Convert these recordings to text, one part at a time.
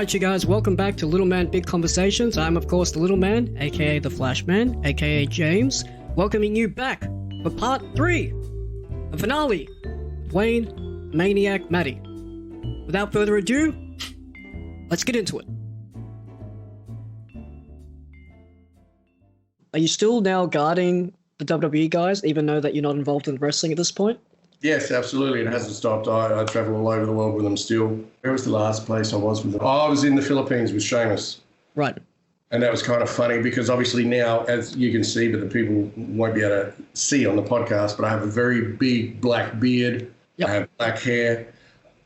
Alright you guys, welcome back to Little Man Big Conversations. I'm of course the Little Man, aka the Flash Man, aka James, welcoming you back for part 3, the finale, Wayne, Maniac, Mattei. Without further ado, let's get into it. Are you still now guarding the WWE guys, even though that you're not involved in wrestling at this point? Yes, absolutely. It hasn't stopped. I travel all over the world with them still. Where was the last place I was with them? I was in the Philippines with Sheamus. Right. And that was kind of funny because obviously now, as you can see, but the people won't be able to see on the podcast, but I have a very big black beard. Yep. I have black hair.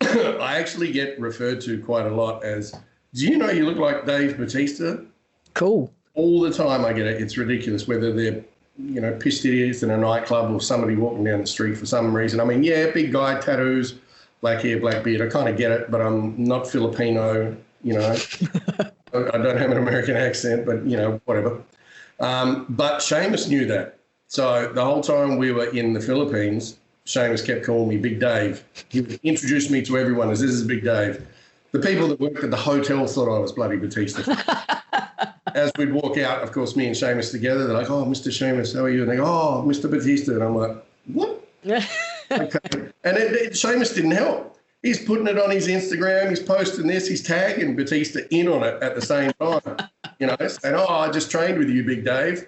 I actually get referred to quite a lot as, do you know you look like Dave Bautista? Cool. All the time I get it. It's ridiculous, whether they're pissed idiots in a nightclub or somebody walking down the street for some reason. I mean, yeah, big guy, tattoos, black hair, black beard. I kind of get it, but I'm not Filipino, I don't have an American accent, but, whatever. But Sheamus knew that. So the whole time we were in the Philippines, Sheamus kept calling me Big Dave. He would introduce me to everyone as, this is Big Dave. The people that worked at the hotel thought I was bloody Batista. As we'd walk out, of course, me and Sheamus together, they're like, oh, Mr. Sheamus, how are you? And they go, oh, Mr. Batista. And I'm like, what? Okay. And Sheamus didn't help. He's putting it on his Instagram. He's posting this. He's tagging Batista in on it at the same time. Saying, oh, I just trained with you, Big Dave.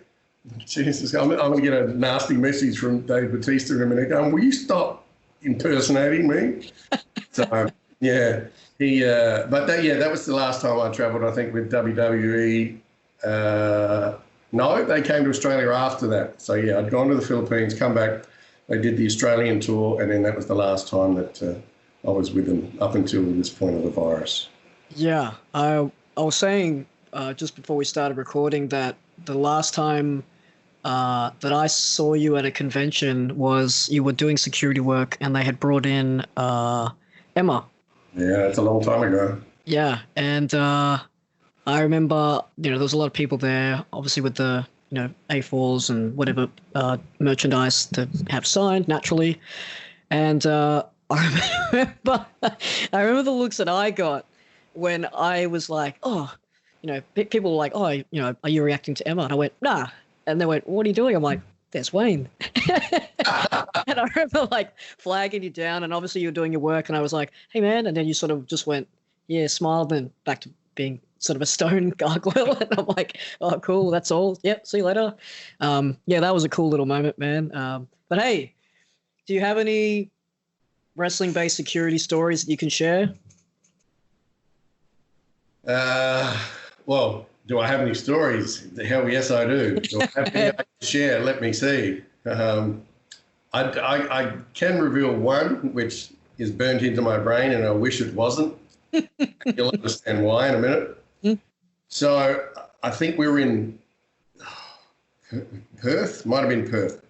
Jesus, I'm going to get a nasty message from Dave Batista in a minute going, will you stop impersonating me? So, yeah. That was the last time I travelled, I think, with WWE. No, they came to Australia after that. So, yeah, I'd gone to the Philippines, come back. They did the Australian tour, and then that was the last time that I was with them up until this point of the virus. Yeah, I was saying just before we started recording that the last time that I saw you at a convention was you were doing security work and they had brought in Emma. Yeah, that's a long time ago. Yeah, and I remember, there was a lot of people there, obviously with the, A4s and whatever merchandise to have signed, naturally. And I remember the looks that I got when I was like, oh, people were like, oh, are you reacting to Emma? And I went, nah. And they went, what are you doing? I'm like, there's Wayne. And I remember flagging you down, and obviously you were doing your work, and I was like, hey man, and then you sort of just went, yeah, smiled, and back to being sort of a stone gargoyle. And I'm like, oh cool, that's all. Yep, see you later. Yeah, that was a cool little moment, man. But hey, do you have any wrestling based security stories that you can share? Well, do I have any stories? Hell yes, I do. Do I have any to share? Let me see. I can reveal one which is burnt into my brain, and I wish it wasn't. You'll understand why in a minute. So I think we were in Perth, might have been Perth.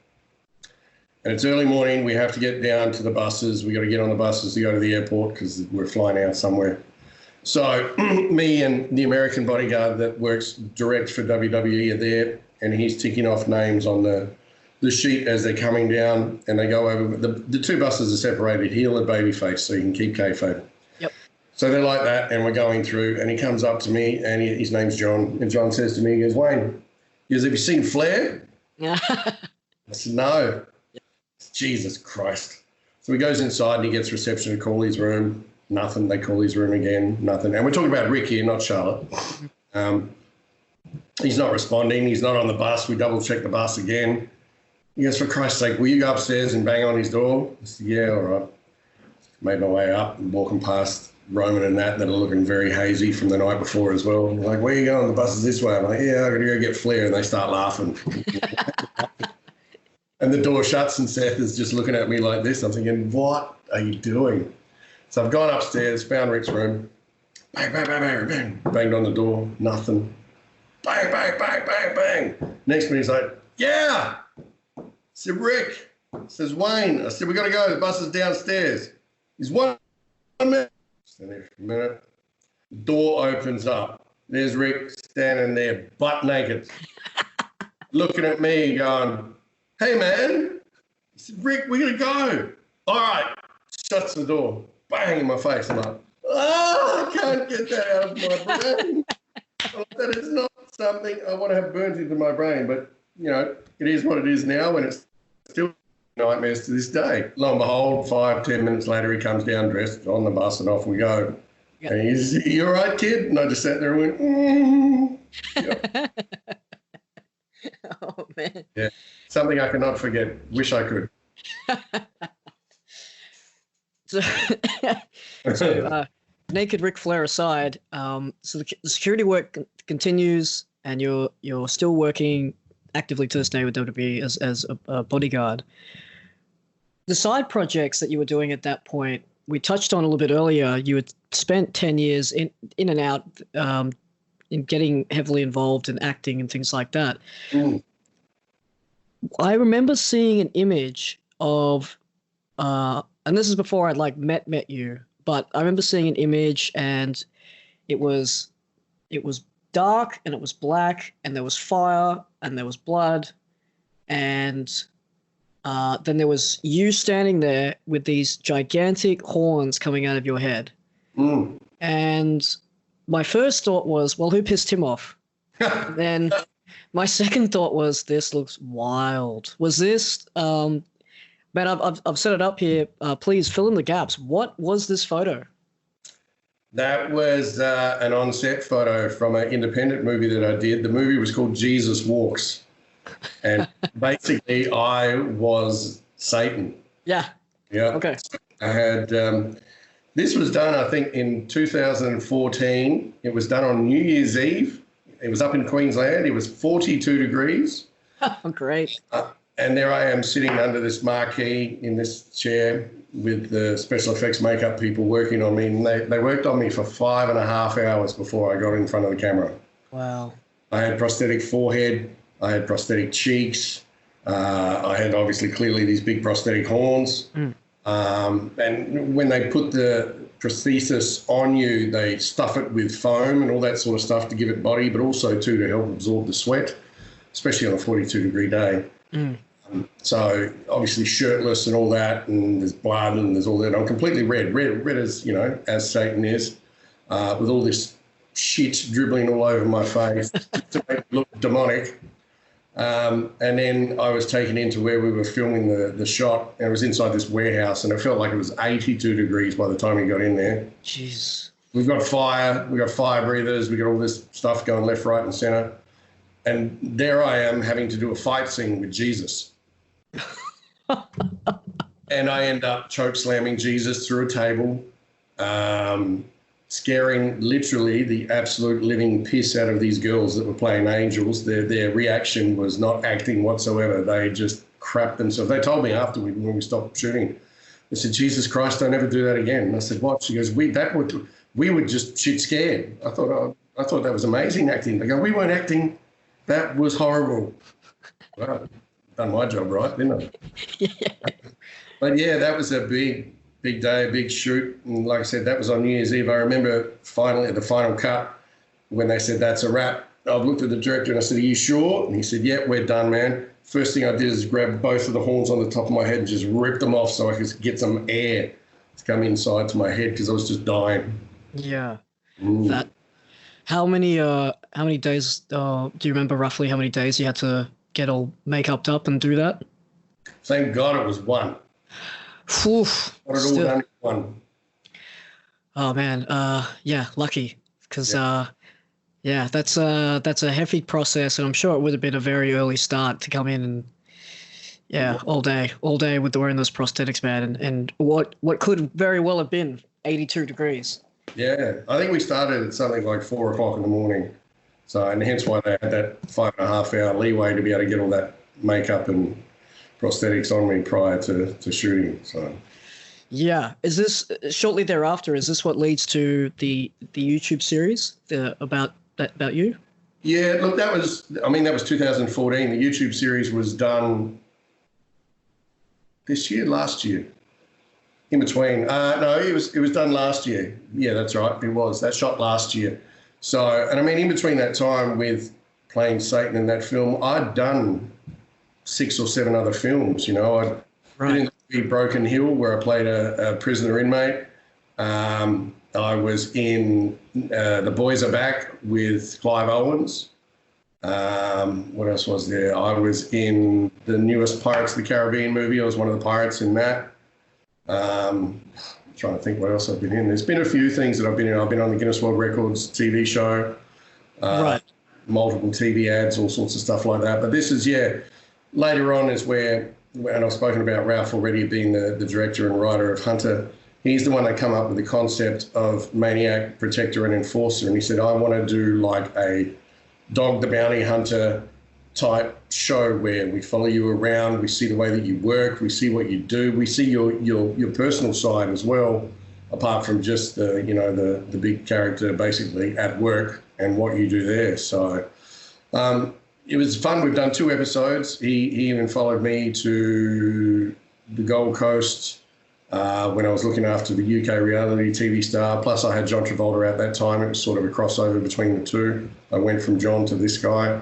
And it's early morning. We have to get down to the buses. We got to get on the buses to go to the airport because we're flying out somewhere. So me and the American bodyguard that works direct for WWE are there, and he's ticking off names on the sheet as they're coming down, and they go over. The two buses are separated, heel and babyface, so you can keep kayfabe. Yep. So they're like that, and we're going through, and he comes up to me, and his name's John, and John says to me, he goes, Wayne, he goes, have you seen Flair? Yeah. I said, no. Yep. Jesus Christ. So he goes inside, and he gets reception to call his room. Nothing. They call his room again. Nothing. And we're talking about Rick here, not Charlotte. He's not responding. He's not on the bus. We double-check the bus again. He goes, for Christ's sake, will you go upstairs and bang on his door? I said, yeah, all right. Made my way up and walking past Roman and that are looking very hazy from the night before as well. I'm like, where are you going? The bus is this way. I'm like, yeah, I got to go get Flair. And they start laughing. And the door shuts and Seth is just looking at me like this. I'm thinking, what are you doing? So I've gone upstairs, found Rick's room. Bang, bang, bang, bang, bang. Banged on the door. Nothing. Bang, bang, bang, bang, bang. Next minute he's like, yeah. I said, Rick. I says, Wayne. I said, we got to go. The bus is downstairs. He's 1 minute. Stand there for a minute. The door opens up. There's Rick standing there, butt naked, looking at me going, hey, man. I said, Rick, we got to go. All right. Shuts the door. Bang in my face. I'm like, I can't get that out of my brain. That is not something I want to have burnt into my brain. But, it is what it is now, and it's still nightmares to this day. Lo and behold, 5-10 minutes later, he comes down dressed on the bus and off we go. Yep. And he's, "You all right, kid?" And I just sat there and went, Yep. Oh, man. Yeah, something I cannot forget. Wish I could. So, naked Ric Flair aside, so the security work continues, and you're still working actively to this day with WWE as a bodyguard. The side projects that you were doing at that point, we touched on a little bit earlier. You had spent 10 years in and out in getting heavily involved in acting and things like that. Mm. I remember seeing an image of, and this is before I'd met you, but I remember seeing an image, and it was dark, and it was black, and there was fire, and there was blood, and then there was you standing there with these gigantic horns coming out of your head. Mm. And my first thought was, well, who pissed him off? Then my second thought was, this looks wild. Was this, man, I've set it up here. Please fill in the gaps. What was this photo? That was an on-set photo from an independent movie that I did. The movie was called Jesus Walks. And basically I was Satan. Yeah. Yeah. Okay. I had, this was done, I think, in 2014. It was done on New Year's Eve. It was up in Queensland. It was 42 degrees. Oh, great. And there I am sitting under this marquee in this chair with the special effects makeup people working on me. And they worked on me for 5.5 hours before I got in front of the camera. Wow. I had prosthetic forehead. I had prosthetic cheeks. I had obviously clearly these big prosthetic horns. Mm. And when they put the prosthesis on you, they stuff it with foam and all that sort of stuff to give it body, but also too to help absorb the sweat, especially on a 42-degree day. Mm. So obviously shirtless and all that, and there's blood and there's all that. I'm completely red as, as Satan is, with all this shit dribbling all over my face to make it look demonic. And then I was taken into where we were filming the shot, and it was inside this warehouse, and it felt like it was 82 degrees by the time we got in there. Jeez. We've got fire breathers, we got all this stuff going left, right, and center. And there I am having to do a fight scene with Jesus. And I end up choke slamming Jesus through a table, scaring literally the absolute living piss out of these girls that were playing angels. Their reaction was not acting whatsoever. They just crapped themselves. They told me after when we stopped shooting, they said, "Jesus Christ, don't ever do that again." And I said, "What?" She goes, we were just shit scared. I thought that was amazing acting. They go, "We weren't acting. That was horrible." Well, done my job right, didn't I? Yeah. But yeah, that was a big day, a big shoot. And like I said, that was on New Year's Eve. I remember finally at the final cut when they said, "That's a wrap." I looked at the director and I said, "Are you sure?" And he said, "Yeah, we're done, man." First thing I did is grab both of the horns on the top of my head and just rip them off so I could get some air to come inside to my head because I was just dying. Yeah. That. How many days do you remember roughly how many days you had to get all make-upped up and do that? Thank God it was one. Oof, Got it all done in one. Oh man, yeah, lucky because yeah, that's a heavy process, and I'm sure it would have been a very early start to come in and all day with wearing those prosthetics, man, and what could very well have been 82 degrees. Yeah, I think we started at something like 4 o'clock in the morning. So, and hence why they had that 5.5 hour leeway to be able to get all that makeup and prosthetics on me prior to shooting. So, yeah, is this shortly thereafter? Is this what leads to the YouTube series about you? Yeah, look, that was 2014. The YouTube series was done last year. In between, no, it was done last year. Yeah, that's right. It was that shot last year. So, and I mean, in between that time with playing Satan in that film, I'd done 6 or 7 other films. I'd been in the Broken Hill where I played a prisoner inmate. I was in The Boys Are Back with Clive Owens. What else was there? I was in the newest Pirates of the Caribbean movie. I was one of the pirates in that. Trying to think what else I've been in. There's been a few things that I've been in. I've been on the Guinness World Records TV show. Right. Multiple TV ads, all sorts of stuff like that. But this is, later on is where, and I've spoken about Ralph already being the director and writer of Hunter. He's the one that come up with the concept of Maniac, Protector and Enforcer. And he said, I want to do like a Dog the Bounty Hunter type show where we follow you around, we see the way that you work, we see what you do, we see your personal side as well, apart from just the big character basically at work and what you do there. So it was fun. We've done 2 episodes. He even followed me to the Gold Coast when I was looking after the UK reality TV star. Plus I had John Travolta at that time. It was sort of a crossover between the two. I went from John to this guy.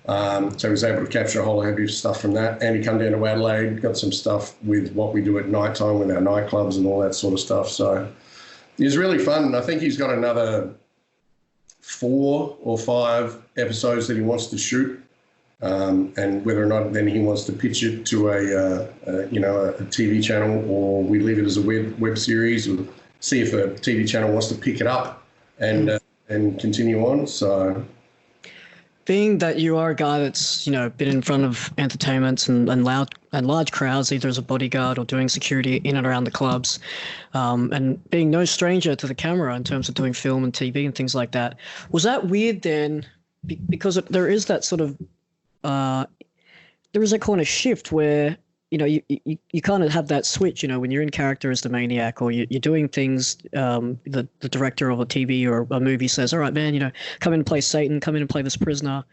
So he was able to capture a whole heap of stuff from that. And he come down to Adelaide, got some stuff with what we do at night time with our nightclubs and all that sort of stuff. So it was really fun. And I think he's got another 4 or 5 episodes that he wants to shoot. And whether or not then he wants to pitch it to a TV channel, or we leave it as a web series, or see if a TV channel wants to pick it up and continue on. So, being that you are a guy that's been in front of entertainments and large crowds, either as a bodyguard or doing security in and around the clubs, and being no stranger to the camera in terms of doing film and TV and things like that, was that weird then? Because there is that sort of there is a kind of shift where you kind of have that switch, when you're in character as the Maniac, or you're doing things, the director of a TV or a movie says, all right, man, come in and play Satan, come in and play this prisoner.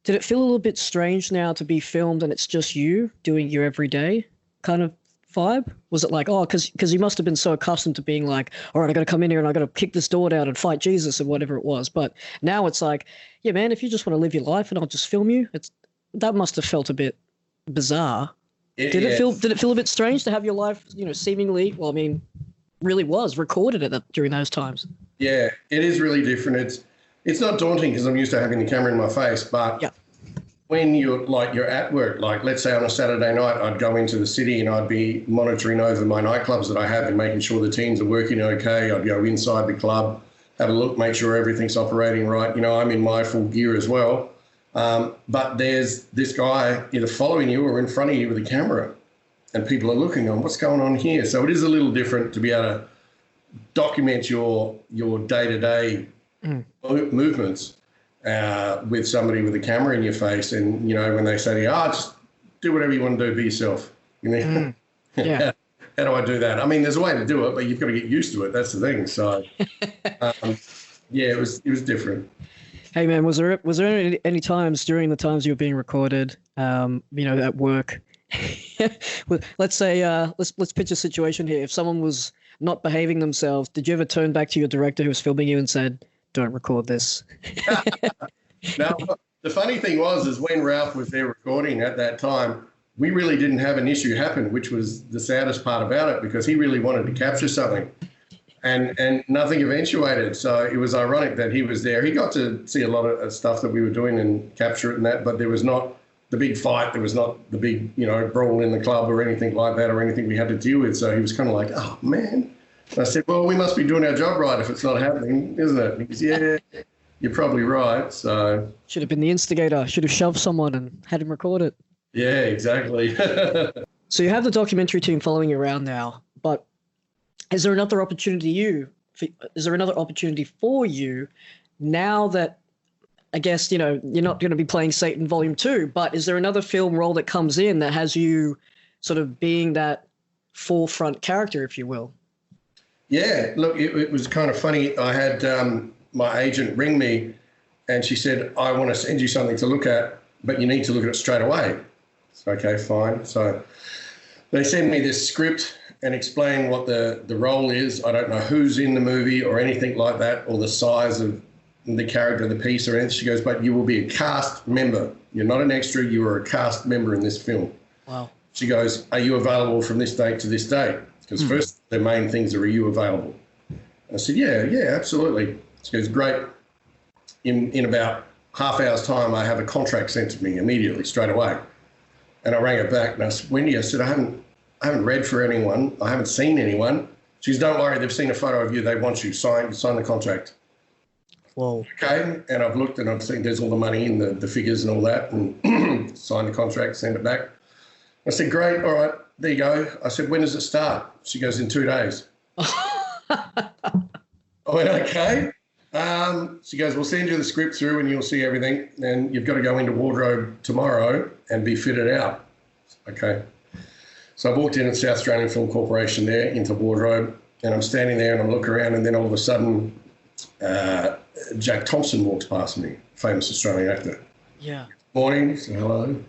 Did it feel a little bit strange now to be filmed and it's just you doing your everyday kind of vibe? Was it like, because you must have been so accustomed to being like, all right, I got to come in here and I got to kick this door down and fight Jesus or whatever it was. But now it's like, yeah, man, if you just want to live your life and I'll just film you, that must have felt a bit bizarre. Did it feel a bit strange to have your life, seemingly, really was recorded during those times? Yeah, it is really different. It's not daunting because I'm used to having the camera in my face, but when you're at work, like let's say on a Saturday night, I'd go into the city and I'd be monitoring over my nightclubs that I have and making sure the teams are working okay. I'd go inside the club, have a look, make sure everything's operating right. I'm in my full gear as well. But there's this guy either following you or in front of you with a camera, and people are looking on what's going on here. So it is a little different to be able to document your day-to-day movements with somebody with a camera in your face. And, when they say to you, just do whatever you want to do, be yourself. Yeah. How do I do that? There's a way to do it, but you've got to get used to it. That's the thing. So, it was different. Hey man, was there any times during the times you were being recorded, at work? Let's say, let's pitch a situation here. If someone was not behaving themselves, did you ever turn back to your director who was filming you and said, "Don't record this"? Now, the funny thing is when Ralph was there recording at that time, we really didn't have an issue happen, which was the saddest part about it, because he really wanted to capture something. And nothing eventuated. So it was ironic that he was there. He got to see a lot of stuff that we were doing and capture it and that, but there was not the big fight. There was not the big, brawl in the club or anything like that, or anything we had to deal with. So he was kind of like, oh, man. And I said, well, we must be doing our job right if it's not happening, isn't it? And he goes, yeah, you're probably right. So should have been the instigator. Should have shoved someone and had him record it. Yeah, exactly. So you have the documentary team following you around now, but is there another opportunity for you now that, I guess, you're not going to be playing Satan Volume 2, but is there another film role that comes in that has you sort of being that forefront character, if you will? Yeah, look, it was kind of funny. I had my agent ring me and she said, I want to send you something to look at, but you need to look at it straight away. So, okay, fine. So they send me this script and explain what the role is. I don't know who's in the movie or anything like that, or the size of the character, the piece or anything. She goes, but you will be a cast member. You're not an extra, you are a cast member in this film. Wow. She goes, are you available from this date to this date? Because first, the main things are you available? I said, yeah, absolutely. She goes, great. In about half hour's time, I have a contract sent to me immediately, straight away. And I rang her back and I said, Wendy, I said, I haven't read for anyone. I haven't seen anyone. She goes, don't worry, they've seen a photo of you. They want you. Sign the contract. Whoa. Okay. And I've looked and I've seen there's all the money in the figures and all that, and signed the contract, send it back. I said, great. All right, there you go. I said, when does it start? She goes, in 2 days. I went, okay. She goes, we'll send you the script through and you'll see everything. And you've got to go into wardrobe tomorrow and be fitted out. Okay. So I walked in at South Australian Film Corporation there into wardrobe, and I'm standing there and I'm looking around, and then all of a sudden Jack Thompson walks past me, famous Australian actor. Yeah. Morning. So hello.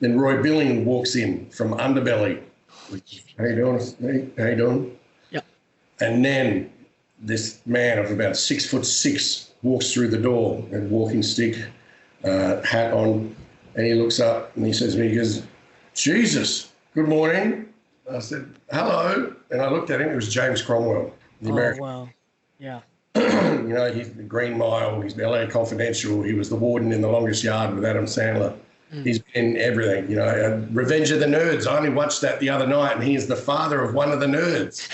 Then Roy Billing walks in from Underbelly. How you doing? Hey, how you doing? Yeah. And then this man of about 6'6" walks through the door, a walking stick, hat on, and he looks up and he says to me, he goes, Jesus, good morning. I said, hello. And I looked at him. It was James Cromwell, the American. Oh, wow. Yeah. You know, he's the Green Mile, he's LA Confidential, he was the warden in The Longest Yard with Adam Sandler. He's been in everything, you know. Revenge of the Nerds, I only watched that the other night, and he is the father of one of the nerds.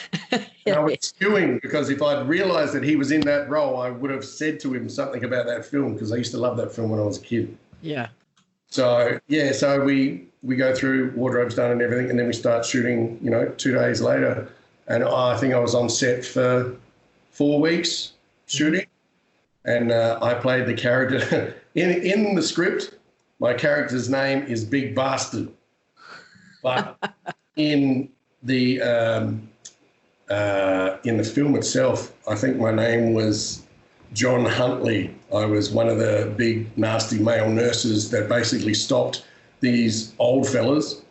And I was stewing, because if I'd realised that he was in that role, I would have said to him something about that film, because I used to love that film when I was a kid. Yeah. So, yeah, so we go through, wardrobe's done and everything, and then we start shooting, you know, 2 days later. And I think I was on set for 4 weeks shooting, and I played the character. In the script, my character's name is Big Bastard, but in the film itself, I think my name was John Huntley. I was one of the big nasty male nurses that basically stopped these old fellas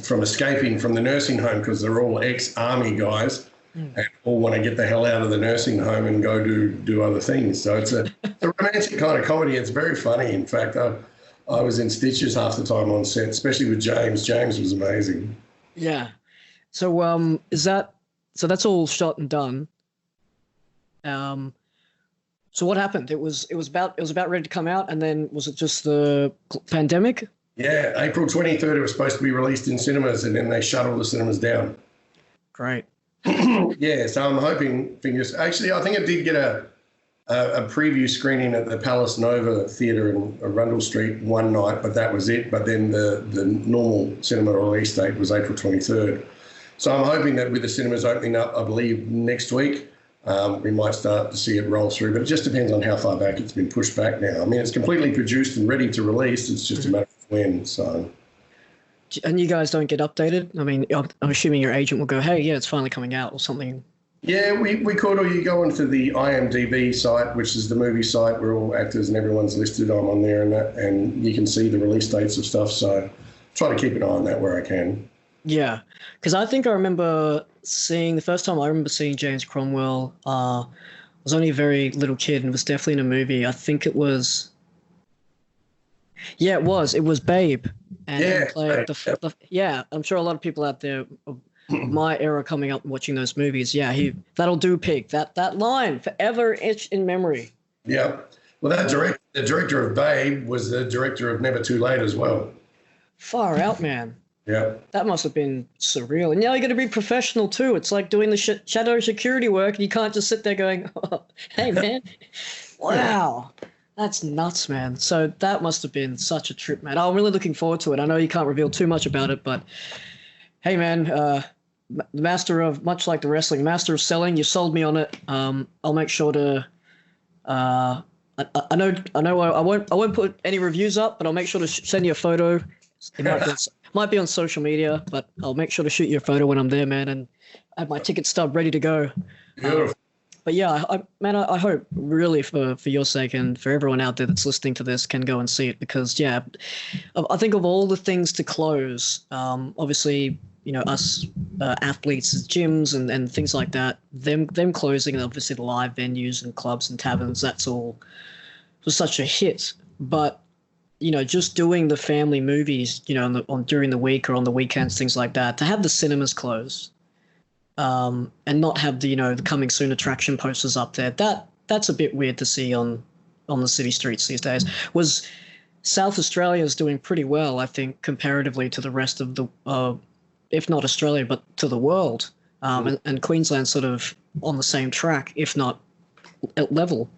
from escaping from the nursing home, because they're all ex-army guys and all want to get the hell out of the nursing home and go do other things. So it's a romantic kind of comedy. It's very funny. In fact, I was in stitches half the time on set, especially with James. James was amazing. Yeah. So that's all shot and done. So what happened? It was about ready to come out, and then was it just the pandemic? Yeah, April 23rd it was supposed to be released in cinemas, and then they shut all the cinemas down. Great. Yeah, so I'm hoping, actually, I think it did get a preview screening at the Palace Nova Theatre in Arundel Street one night, but that was it. But then the normal cinema release date was April 23rd. So I'm hoping that with the cinemas opening up, I believe next week, we might start to see it roll through. But it just depends on how far back it's been pushed back now. I mean, it's completely produced and ready to release. It's just a matter of when. So. And you guys don't get updated? I mean, I'm assuming your agent will go, hey, yeah, it's finally coming out or something. Yeah, we could, or you go onto the IMDb site, which is the movie site where all actors and everyone's listed. I'm on there and you can see the release dates of stuff. So try to keep an eye on that where I can. Yeah, because I think I remember the first time I remember seeing James Cromwell, I was only a very little kid, and it was definitely in a movie. I think it was, it was Babe. And yeah, I'm sure a lot of people out there, my era coming up and watching those movies, that'll do pig. That line, forever etched in memory. Yeah. Well, the director of Babe was the director of Never Too Late as well. Far out, man. Yeah. That must have been surreal. And now you got to be professional too. It's like doing the shadow security work, and you can't just sit there going, oh, hey, man. Wow. That's nuts, man. So that must have been such a trip, man. I'm really looking forward to it. I know you can't reveal too much about it, but hey, man, the master of, much like the wrestling, master of selling, you sold me on it. I'll make sure to, I know I won't put any reviews up, but I'll make sure to send you a photo. It might be on social media, but I'll make sure to shoot you a photo when I'm there, man, and I have my ticket stub ready to go. But yeah, I hope really for your sake and for everyone out there that's listening to this can go and see it, because I think of all the things to close, obviously, you know, us athletes, gyms and things like that, them closing, and obviously the live venues and clubs and taverns, that's all was such a hit. But you know, just doing the family movies, you know, during the week or on the weekends, things like that, to have the cinemas closed, and not have the the coming soon attraction posters up there. That's a bit weird to see on the city streets these days. Was South Australia is doing pretty well, I think, comparatively to the rest of the, if not Australia, but to the world. And Queensland's sort of on the same track, if not at level.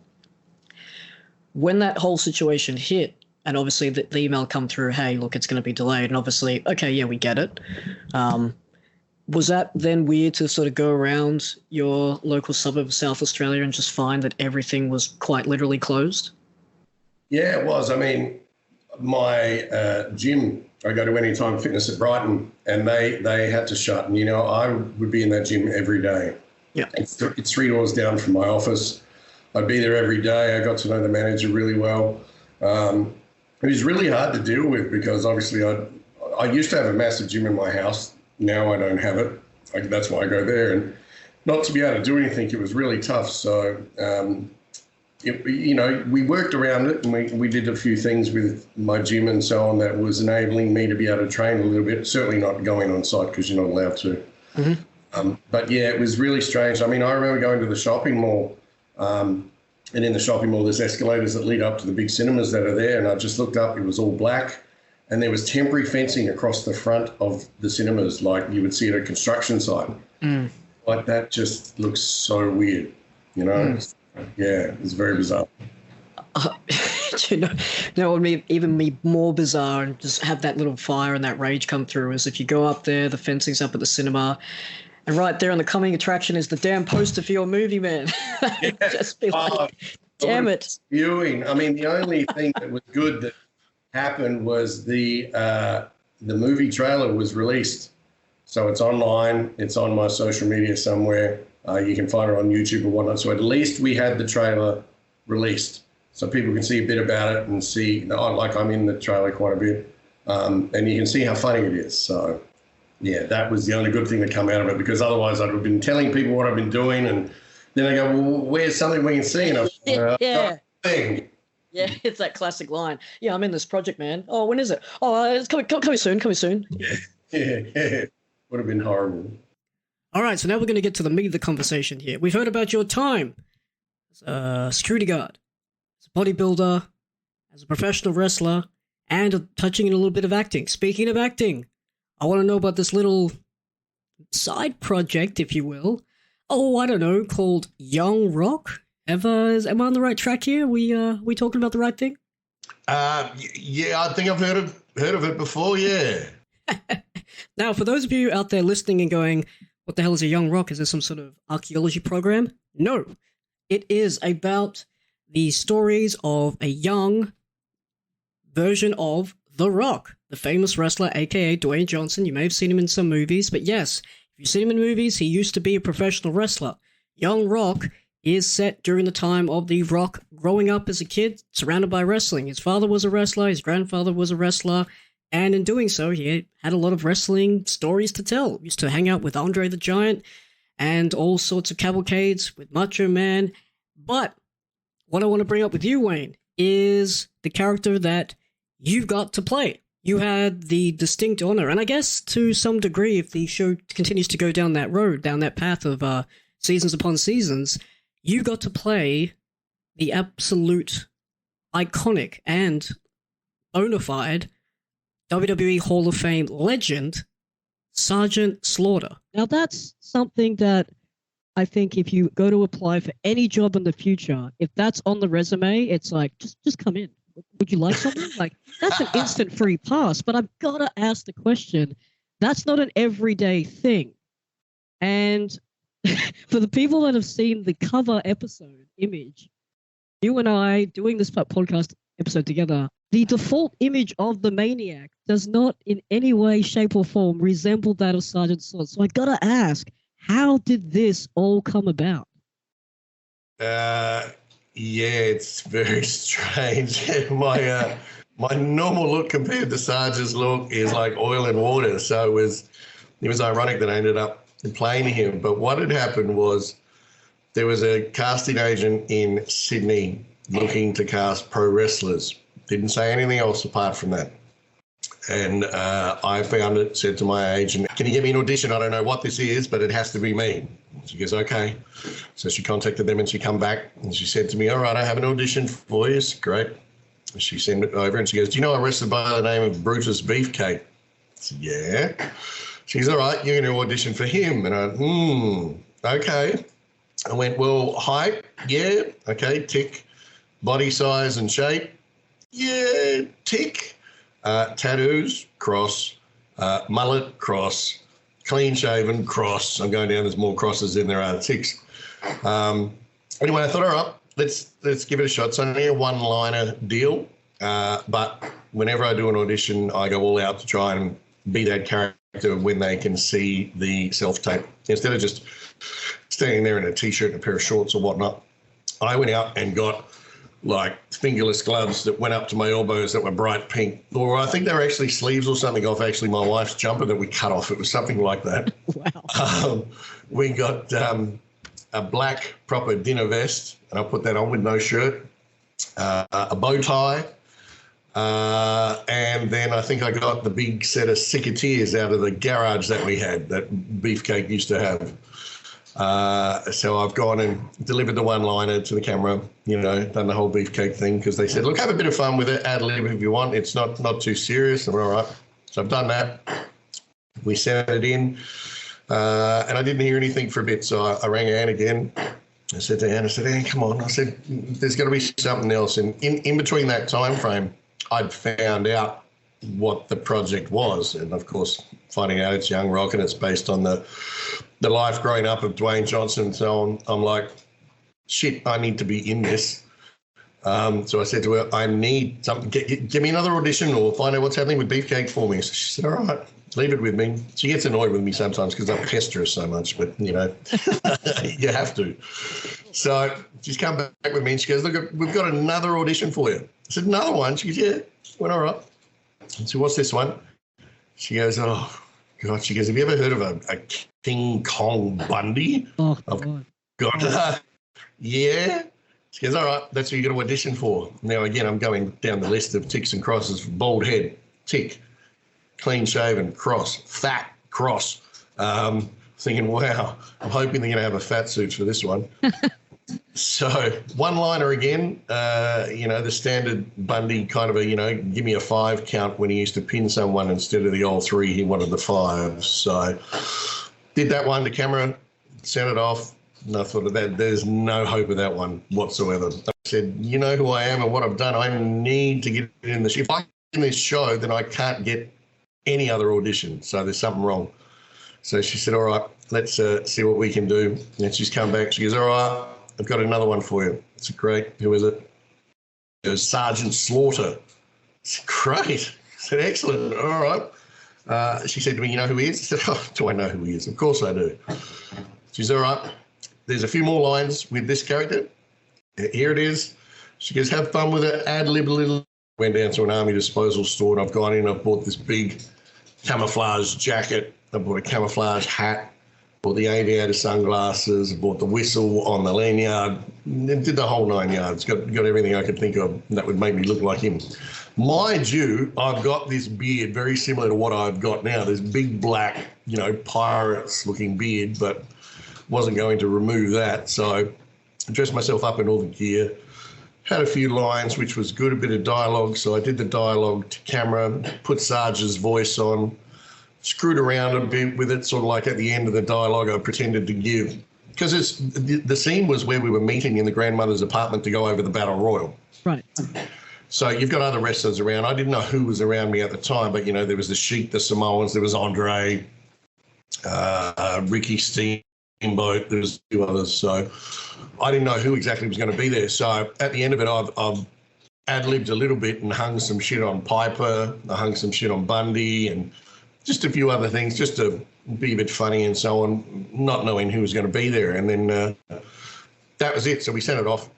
When that whole situation hit, and obviously the email come through, hey, look, it's going to be delayed, and obviously, okay, yeah, we get it. Was that then weird to sort of go around your local suburb of South Australia and just find that everything was quite literally closed? Yeah, it was. I mean, my gym, I go to Anytime Fitness at Brighton, and they had to shut. And, I would be in that gym every day. Yeah. It's 3 doors down from my office. I'd be there every day. I got to know the manager really well. It was really hard to deal with because obviously I used to have a massive gym in my house. Now I don't have it. That's why I go there. And not to be able to do anything, it was really tough. So, we worked around it, and we did a few things with my gym and so on that was enabling me to be able to train a little bit, certainly not going on site because you're not allowed to. Mm-hmm. But, yeah, it was really strange. I mean, I remember going to the shopping mall, and in the shopping mall there's escalators that lead up to the big cinemas that are there, and I just looked up, it was all black, and there was temporary fencing across the front of the cinemas like you would see at a construction site. Like that just looks so weird, Yeah, it's very bizarre. What would be even be more bizarre and just have that little fire and that rage come through is if you go up there, the fencing's up at the cinema, and right there on the coming attraction is the damn poster for your movie, man. Just be like, damn it. Viewing. I mean, the only thing that was good that happened was the movie trailer was released. So it's online. It's on my social media somewhere. You can find it on YouTube or whatnot. So at least we had the trailer released so people can see a bit about it and see, I'm in the trailer quite a bit. And you can see how funny it is. So, yeah, that was the only good thing that come out of it because otherwise I'd have been telling people what I've been doing and then I go, well, where's something we can see? And yeah. Yeah, it's that classic line. Yeah, I'm in this project, man. Oh, when is it? Oh, it's coming soon. Yeah. Would have been horrible. All right, so now we're going to get to the meat of the conversation here. We've heard about your time as a security guard, as a bodybuilder, as a professional wrestler, and touching in a little bit of acting. Speaking of acting, I want to know about this little side project, if you will. Oh, I don't know, called Young Rock. Am I on the right track here? We talking about the right thing? Yeah, I think I've heard of it before. Yeah. Now, for those of you out there listening and going, what the hell is a Young Rock? Is this some sort of archaeology program? No. It is about the stories of a young version of The Rock, the famous wrestler, a.k.a. Dwayne Johnson. You may have seen him in some movies, but yes, if you've seen him in movies, he used to be a professional wrestler. Young Rock is set during the time of The Rock growing up as a kid, surrounded by wrestling. His father was a wrestler, his grandfather was a wrestler, and in doing so, he had a lot of wrestling stories to tell. He used to hang out with Andre the Giant and all sorts of cavalcades with Macho Man. But what I want to bring up with you, Wayne, is the character that you got to play. You had the distinct honor, and I guess to some degree, if the show continues to go down that road, down that path of seasons upon seasons, you got to play the absolute iconic and bona fide WWE Hall of Fame legend, Sergeant Slaughter. Now, that's something that I think if you go to apply for any job in the future, if that's on the resume, it's like, just come in. Would you like something? Like, that's an instant free pass. But I've got to ask the question, that's not an everyday thing. And for the people that have seen the cover episode image, you and I doing this podcast episode together, the default image of the Maniac does not in any way, shape, or form resemble that of Sergeant Slaughter. So I got to ask, how did this all come about? Yeah, it's very strange. My normal look compared to Sarge's look is like oil and water. So it was ironic that I ended up playing him. But what had happened was there was a casting agent in Sydney looking to cast pro wrestlers. Didn't say anything else apart from that. And I found it, said to my agent, can you get me an audition? I don't know what this is, but it has to be me. She goes, okay. So she contacted them and she come back and she said to me, all right, I have an audition for you. Great. She sent it over and she goes, do you know I wrestled by the name of Brutus Beefcake? I said, yeah. She goes, all right, you're going to audition for him. And I, okay. I went, well, height, yeah, okay, tick. Body size and shape, yeah, tick. Tattoos, cross. Mullet, cross. Clean shaven, cross. I'm going down, there's more crosses than there are ticks. Anyway, I thought, all right, let's give it a shot. It's only a one-liner deal, but whenever I do an audition, I go all out to try and be that character when they can see the self-tape. Instead of just standing there in a T-shirt and a pair of shorts or whatnot, I went out and got like fingerless gloves that went up to my elbows that were bright pink, or I think they were actually sleeves or something off actually my wife's jumper that we cut off. It was something like that. Wow. We got a black proper dinner vest, and I put that on with no shirt, a bow tie, and then I think I got the big set of Cicateers out of the garage that we had that Beefcake used to have. So I've gone and delivered the one-liner to the camera, done the whole Beefcake thing because they said, look, have a bit of fun with it, ad lib if you want. It's not too serious. I'm all right. So I've done that. We sent it in, and I didn't hear anything for a bit. So I rang Anne again. I said to Anne, Anne, come on. I said, there's got to be something else. And in between that time frame, I'd found out what the project was. And, of course, finding out it's Young Rock and it's based on the life growing up of Dwayne Johnson and so on, I'm like, shit, I need to be in this. So I said to her, I need something. Give me another audition or find out what's happening with Beefcake for me. So she said, all right, leave it with me. She gets annoyed with me sometimes because I pester her so much, but, you have to. So she's come back with me and she goes, look, we've got another audition for you. I said, another one? She goes, yeah. Went, all right. I said, what's this one? She goes, oh, God. She goes, have you ever heard of a King Kong Bundy? Oh, God. God. Yeah. She goes, all right, that's what you're going to audition for. Now, again, I'm going down the list of ticks and crosses. Bald head, tick. Clean shaven, cross. Fat, cross. Thinking, wow, I'm hoping they're going to have a fat suit for this one. So one-liner again, the standard Bundy kind of give me a 5 count when he used to pin someone instead of the old 3, he wanted the 5. So did that one to camera, sent it off, and I thought of that. There's no hope of that one whatsoever. I said, you know who I am and what I've done. I need to get in this. If I get in this show, then I can't get any other audition. So there's something wrong. So she said, all right, let's see what we can do. And she's come back. She goes, all right, I've got another one for you. It's great. Who is it? It was Sergeant Slaughter. It's great. I said, excellent. All right. She said to me, you know who he is? I said, oh, do I know who he is? Of course I do. She's all right. There's a few more lines with this character. Here it is. She goes, have fun with it. Ad lib a little. Went down to an army disposal store and I've gone in. I've bought this big camouflage jacket. I bought a camouflage hat. Bought the aviator sunglasses, bought the whistle on the lanyard, did the whole 9 yards, got everything I could think of that would make me look like him. Mind you, I've got this beard very similar to what I've got now, this big black, pirates-looking beard, but wasn't going to remove that. So I dressed myself up in all the gear, had a few lines, which was good, a bit of dialogue. So I did the dialogue to camera, put Sarge's voice on, screwed around a bit with it, sort of like at the end of the dialogue I pretended to give. Because the scene was where we were meeting in the grandmother's apartment to go over the Battle Royal. Right. So you've got other wrestlers around. I didn't know who was around me at the time, but, there was the Sheik, the Samoans, there was Andre, Ricky Steamboat, there was a few others. So I didn't know who exactly was going to be there. So at the end of it, I've ad-libbed a little bit and hung some shit on Piper. I hung some shit on Bundy and just a few other things, just to be a bit funny and so on, not knowing who was going to be there. And then that was it. So we sent it off.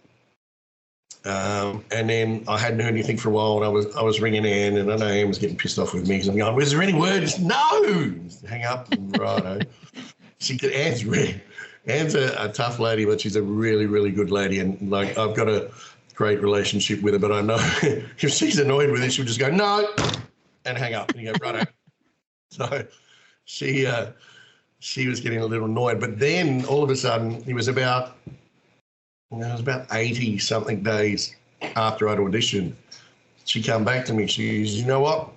And then I hadn't heard anything for a while, and I was ringing Anne, and I know Anne was getting pissed off with me because I'm going, was there any word? No! Hang up. Righto. Anne's a tough lady, but she's a really, really good lady. And, I've got a great relationship with her, but I know if she's annoyed with it, she'll just go, no, and hang up. And you go, righto. So she was getting a little annoyed. But then all of a sudden, it was about 80-something days after I'd auditioned. She came back to me. She goes, you know what?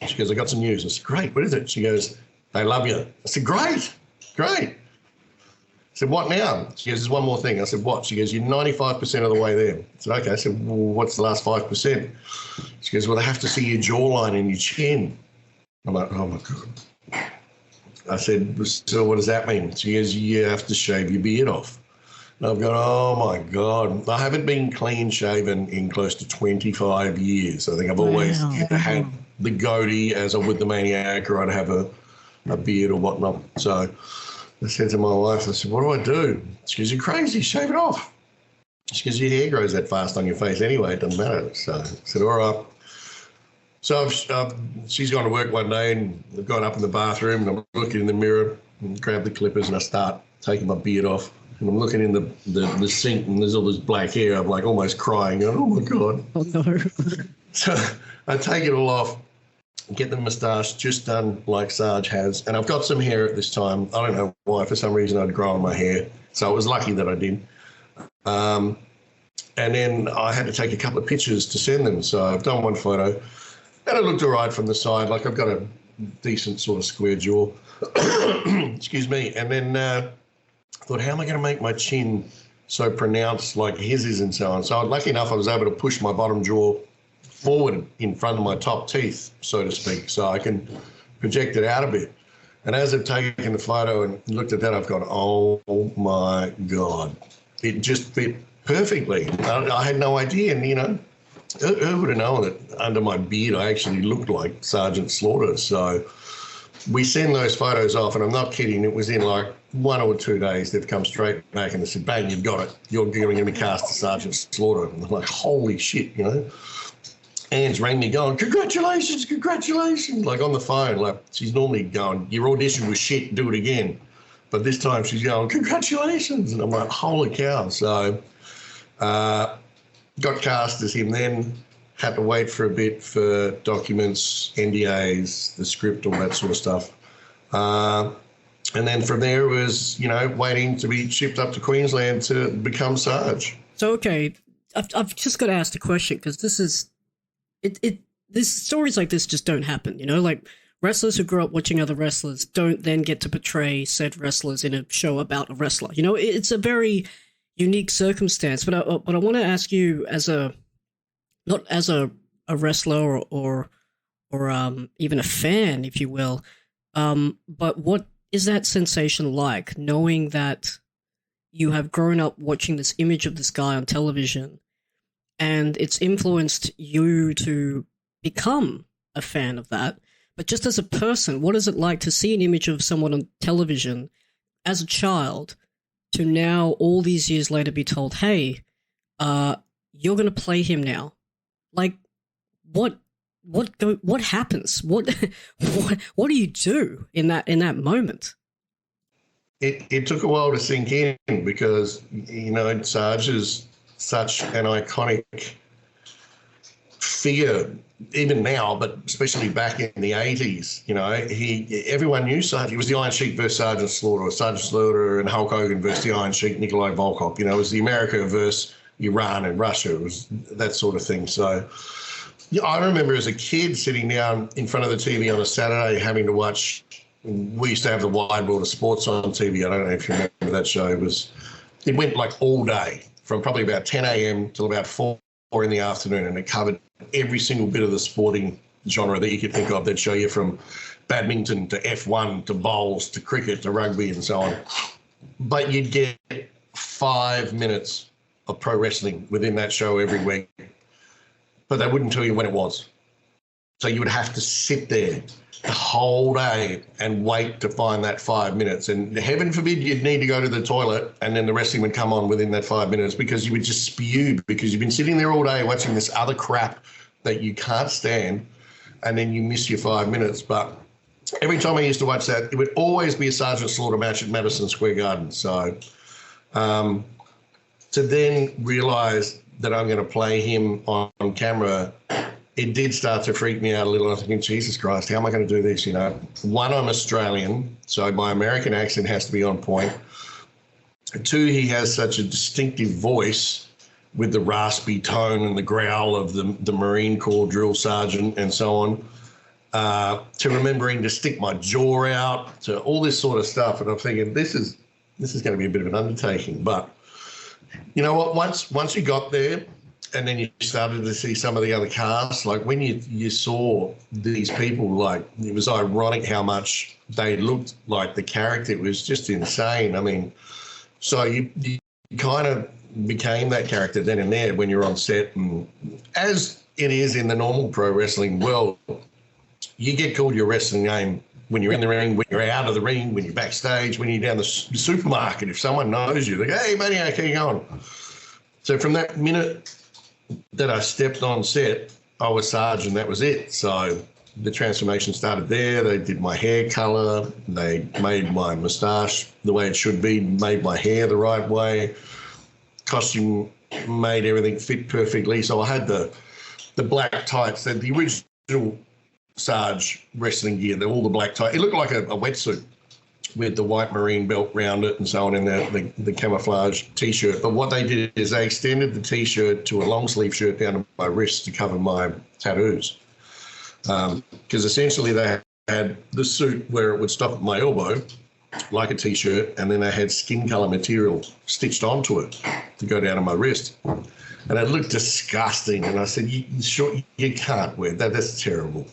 She goes, I got some news. I said, great. What is it? She goes, they love you. I said, great. I said, what now? She goes, there's one more thing. I said, what? She goes, you're 95% of the way there. I said, okay. I said, well, what's the last 5%? She goes, well, they have to see your jawline and your chin. I'm like, oh, my God. I said, so what does that mean? She goes, you have to shave your beard off. And I've gone, oh, my God. I haven't been clean-shaven in close to 25 years. I think I've always had the goatee as I would the Maniac, or I'd have a beard or whatnot. So I said to my wife, I said, what do I do? She goes, you're crazy, shave it off. She goes, your hair grows that fast on your face anyway, it doesn't matter. So I said, all right. So she's gone to work one day, and I've gone up in the bathroom, and I'm looking in the mirror and grab the clippers, and I start taking my beard off. And I'm looking in the sink, and there's all this black hair. I'm like almost crying, going, oh, my God. Oh, no. So I take it all off, get the moustache just done like Sarge has. And I've got some hair at this time. I don't know why. For some reason, I'd grown my hair. So it was lucky that I did. And then I had to take a couple of pictures to send them. So I've done one photo, and it looked all right from the side. Like I've got a decent sort of square jaw. Excuse me. And then I thought, how am I going to make my chin so pronounced like his is and so on? So lucky enough, I was able to push my bottom jaw forward in front of my top teeth, so to speak, so I can project it out a bit. And as I've taken the photo and looked at that, I've gone, oh, my God. It just fit perfectly. I had no idea. And, you know, who would have known that under my beard I actually looked like Sergeant Slaughter? So we send those photos off, and I'm not kidding, it was in like 1 or 2 days. They've come straight back and they said, bang, you've got it. You're going to be cast as Sergeant Slaughter. And I'm like, holy shit, you know. Anne's rang me going, congratulations, like on the phone. Like she's normally going, your audition was shit, do it again. But this time she's going, congratulations. And I'm like, holy cow. So got cast as him then, had to wait for a bit for documents, NDAs, the script, all that sort of stuff. And then from there it was, you know, waiting to be shipped up to Queensland to become Sarge. So, okay, I've just got to ask the question, because this stories like this just don't happen, you know, like wrestlers who grew up watching other wrestlers don't then get to portray said wrestlers in a show about a wrestler. You know, it's a very unique circumstance, but I want to ask you not as a wrestler or even a fan, if you will, but what is that sensation like, knowing that you have grown up watching this image of this guy on television and it's influenced you to become a fan of that? But just as a person, what is it like to see an image of someone on television as a child to now, all these years later, be told, hey, you're going to play him now? Like, what happens? What do you do in that moment? It took a while to sink in, because, you know, Sarge is such an iconic figure, even now, but especially back in the 80s. You know, everyone knew Sarge. He was the Iron Sheik versus Sergeant Slaughter, or Sergeant Slaughter and Hulk Hogan versus the Iron Sheik, Nikolai Volkov. You know, it was the America versus Iran and Russia. It was that sort of thing. So yeah, I remember as a kid sitting down in front of the TV on a Saturday having to watch. We used to have the Wide World of Sports on TV. I don't know if you remember that show. It went like all day, from probably about 10 a.m. till about 4 in the afternoon, and it covered every single bit of the sporting genre that you could think of. They'd show you from badminton to F1 to bowls to cricket to rugby and so on. But you'd get 5 minutes of pro wrestling within that show every week, but they wouldn't tell you when it was. So you would have to sit there the whole day and wait to find that 5 minutes. And heaven forbid you'd need to go to the toilet, and then the wrestling would come on within that 5 minutes, because you would just spew, because you've been sitting there all day watching this other crap that you can't stand, and then you miss your 5 minutes. But every time I used to watch that, it would always be a Sergeant Slaughter match at Madison Square Garden. So to then realise that I'm going to play him on camera it did start to freak me out a little. I was thinking, Jesus Christ, how am I going to do this? You know, one, I'm Australian, so my American accent has to be on point. Two, he has such a distinctive voice with the raspy tone and the growl of the Marine Corps drill sergeant and so on, to remembering to stick my jaw out, to all this sort of stuff. And I'm thinking, this is going to be a bit of an undertaking. But you know what? Once you got there, and then you started to see some of the other casts, like when you saw these people, like it was ironic how much they looked like the character. It was just insane. I mean, so you kind of became that character then and there when you're on set. And as it is in the normal pro wrestling world, you get called your wrestling name when you're in the ring, when you're out of the ring, when you're backstage, when you're down the supermarket. If someone knows you, they go, "Hey, Maniac, how you going?" So from that minute that I stepped on set, I was Sarge, and that was it. So the transformation started there. They did my hair colour. They made my moustache the way it should be, made my hair the right way. Costume made everything fit perfectly. So I had the black tights, the original Sarge wrestling gear, all the black tights. It looked like a wetsuit with the white marine belt round it and so on, in the camouflage T-shirt. But what they did is they extended the T-shirt to a long sleeve shirt down to my wrist to cover my tattoos. Because essentially they had the suit where it would stop at my elbow, like a T-shirt, and then they had skin colour material stitched onto it to go down to my wrist. And it looked disgusting. And I said, you can't wear that. That's terrible.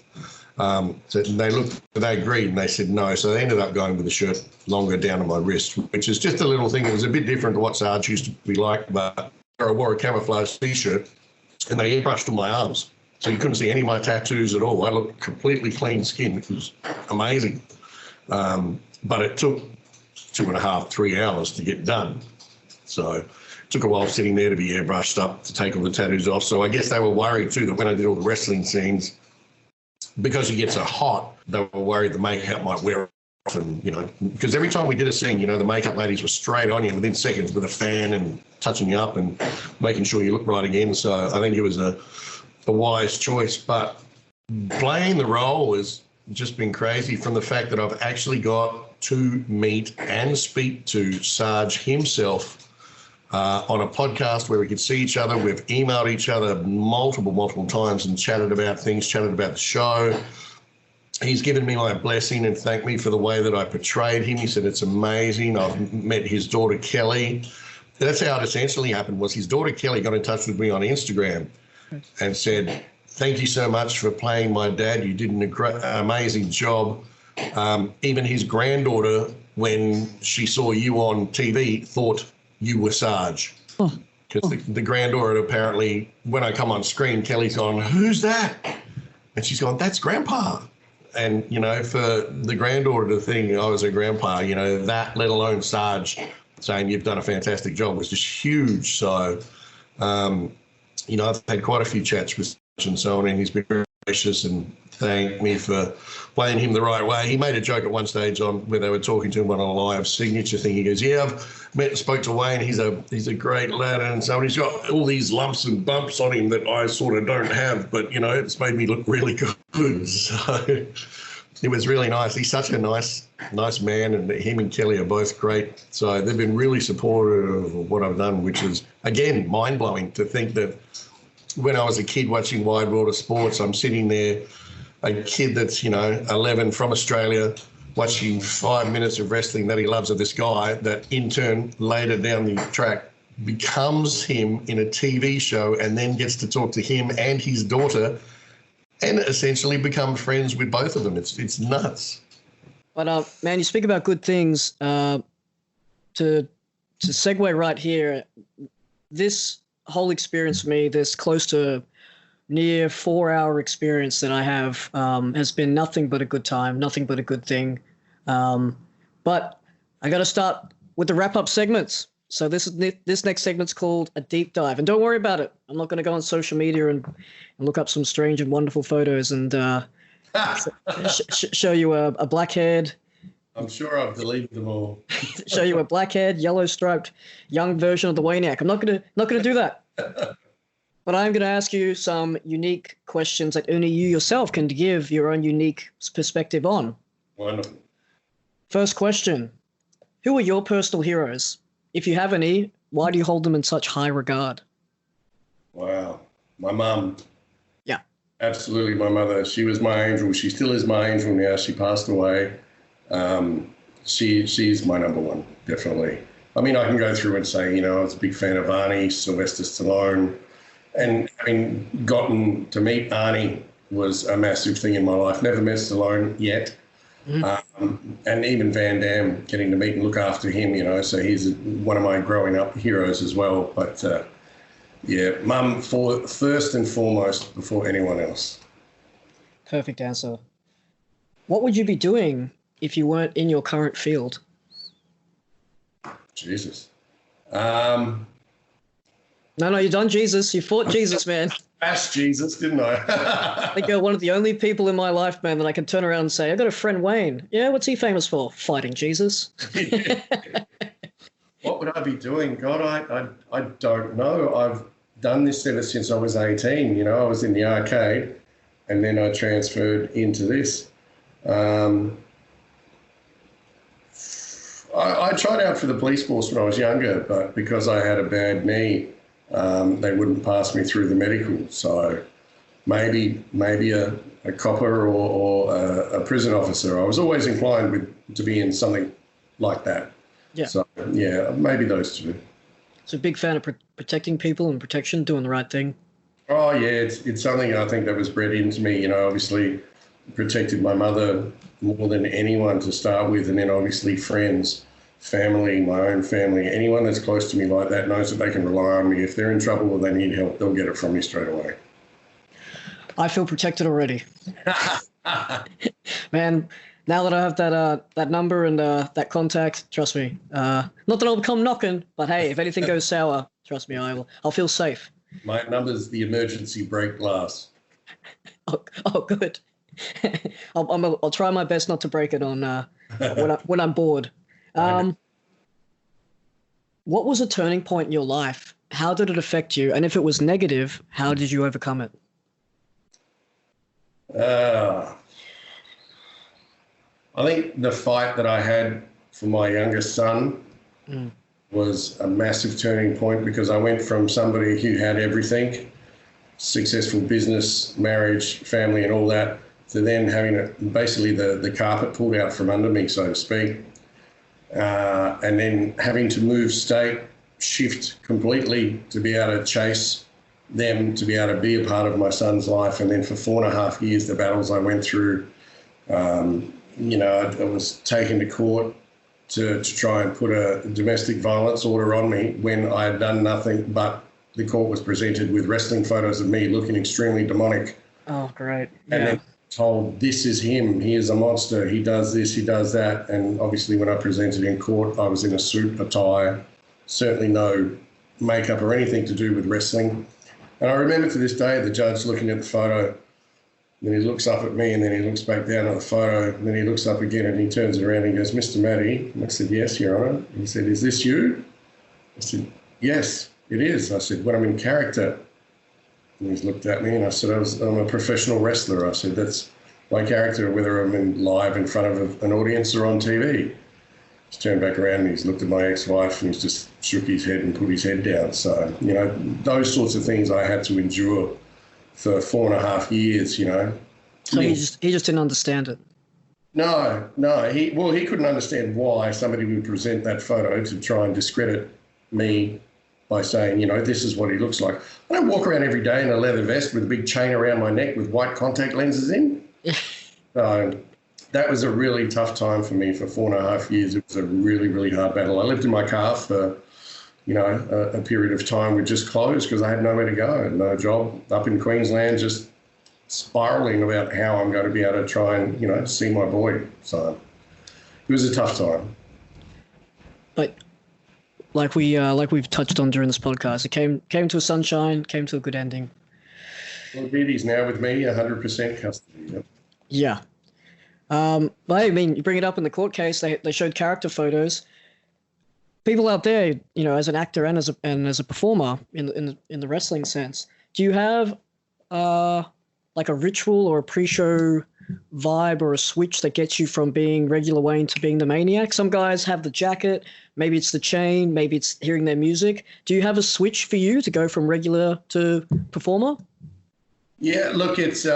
So they agreed, and they said no. So they ended up going with the shirt longer down to my wrist, which is just a little thing. It was a bit different to what Sarge used to be like, but I wore a camouflage T-shirt and they airbrushed on my arms. So you couldn't see any of my tattoos at all. I looked completely clean skin. It was amazing. But it took 2.5, 3 hours to get done. So it took a while sitting there to be airbrushed up to take all the tattoos off. So I guess they were worried too that when I did all the wrestling scenes, because you get so hot, they were worried the makeup might wear off. And, you know, because every time we did a scene, you know, the makeup ladies were straight on you within seconds with a fan and touching you up and making sure you look right again. So I think it was a wise choice. But playing the role has just been crazy, from the fact that I've actually got to meet and speak to Sarge himself on a podcast where we could see each other. We've emailed each other multiple times and chatted about things, chatted about the show. He's given me my blessing and thanked me for the way that I portrayed him. He said, it's amazing. I've met his daughter, Kelly. That's how it essentially happened, was his daughter, Kelly, got in touch with me on Instagram and said, thank you so much for playing my dad. You did an amazing job. Even his granddaughter, when she saw you on TV, thought you were Sarge. Because the granddaughter, apparently, when I come on screen, Kelly's gone, who's that? And she's gone, that's Grandpa. And, you know, for the granddaughter to think I was her grandpa, you know, that, let alone Sarge saying you've done a fantastic job, was just huge. So, you know, I've had quite a few chats with Sarge and so on, and he's been very gracious and thanked me for playing him the right way. He made a joke at one stage on where they were talking to him on a live signature thing. He goes, yeah, I've met and spoke to Wayne. He's a great lad, and so he's got all these lumps and bumps on him that I sort of don't have, but, you know, it's made me look really good. So it was really nice. He's such a nice man, and him and Kelly are both great. So they've been really supportive of what I've done, which is, again, mind-blowing to think that when I was a kid watching Wide World of Sports, I'm sitting there, a kid that's, you know, 11 from Australia, watching 5 minutes of wrestling that he loves of this guy that in turn later down the track becomes him in a TV show, and then gets to talk to him and his daughter and essentially become friends with both of them. It's nuts. But, man, you speak about good things. To segue right here, this whole experience for me, this close to near 4-hour experience that I have, has been nothing but a good time, nothing but a good thing. But I got to start with the wrap-up segments. So this next segment's called a deep dive, and don't worry about it. I'm not going to go on social media and look up some strange and wonderful photos and show you a black-haired. I'm sure I've deleted them all. Show you a black-haired, yellow-striped young version of the Maniac. I'm not gonna do that. But I'm going to ask you some unique questions that only you yourself can give your own unique perspective on. Wonderful. First question. Who are your personal heroes? If you have any, why do you hold them in such high regard? Wow. My mum. Yeah. Absolutely, my mother. She was my angel. She still is my angel now. She passed away. She's my number one, definitely. I mean, I can go through and say, I was a big fan of Arnie, Sylvester Stallone, and having gotten to meet Arnie was a massive thing in my life. Never met Stallone yet. And even Van Damme, getting to meet and look after him, so he's one of my growing up heroes as well. But Mum first and foremost before anyone else. Perfect answer. What would you be doing if you weren't in your current field? Jesus. No, you done Jesus. You fought Jesus, man. Bashed Jesus, didn't I? I think you're one of the only people in my life, man, that I can turn around and say, I've got a friend, Wayne. Yeah, what's he famous for? Fighting Jesus. What would I be doing? God, I don't know. I've done this ever since I was 18. I was in the arcade and then I transferred into this. I tried out for the police force when I was younger, but because I had a bad knee, they wouldn't pass me through the medical. So maybe a copper or a prison officer. I was always inclined to be in something like that. Yeah. So, yeah, maybe those two. So a big fan of protecting people and protection, doing the right thing. Oh, yeah, it's something I think that was bred into me. Obviously protected my mother more than anyone to start with, and then obviously friends, family, my own family. Anyone that's close to me like that knows that they can rely on me. If they're in trouble or they need help, they'll get it from me straight away. I feel protected already. Man, now that I have that number and that contact, trust me. Not that I'll come knocking, but hey, if anything goes sour, trust me, I'll feel safe. My number's the emergency brake glass. Oh, good. I'll try my best not to break it on when I'm bored. What was a turning point in your life? How did it affect you? And if it was negative, how did you overcome it? I think the fight that I had for my youngest son was a massive turning point, because I went from somebody who had everything, successful business, marriage, family and all that, to then having basically the carpet pulled out from under me, so to speak. And then having to move state, shift completely to be able to chase them, to be able to be a part of my son's life. And then for 4.5 years, the battles I went through, I was taken to court to try and put a domestic violence order on me when I had done nothing, but the court was presented with wrestling photos of me looking extremely demonic. Oh, great. And then told, this is him, he is a monster, he does this, he does that. And obviously when I presented in court, I was in a suit, a tie, certainly no makeup or anything to do with wrestling. And I remember to this day the judge looking at the photo, then he looks up at me and then he looks back down at the photo, and then he looks up again and he turns it around and he goes, Mr. Mattei. And I said, yes, Your Honour. He said, is this you? I said, yes, it is. I said, when I'm in character. And he's looked at me and I said, I'm a professional wrestler. I said, that's my character, whether I'm live in front of an audience or on TV. He's turned back around and he's looked at my ex-wife and he's just shook his head and put his head down. So, those sorts of things I had to endure for 4.5 years, So he just didn't understand it. No. He couldn't understand why somebody would present that photo to try and discredit me by saying, this is what he looks like. I don't walk around every day in a leather vest with a big chain around my neck with white contact lenses in. So that was a really tough time for me for 4.5 years. It was a really, really hard battle. I lived in my car for, a period of time with just clothes because I had nowhere to go, no job, up in Queensland, just spiraling about how I'm going to be able to try and, see my boy. So it was a tough time. But like we've touched on during this podcast, it came to a sunshine, came to a good ending. Well, he's now with me, 100% custody. Yep. Yeah. But I mean, you bring it up in the court case. They showed character photos. People out there, as an actor and as a performer in the wrestling sense, Do you have like a ritual or a pre-show vibe or a switch that gets you from being regular Wayne to being the Maniac? Some guys have the jacket, maybe it's the chain, maybe it's hearing their music. Do you have a switch for you to go from regular to performer? Yeah, look, it's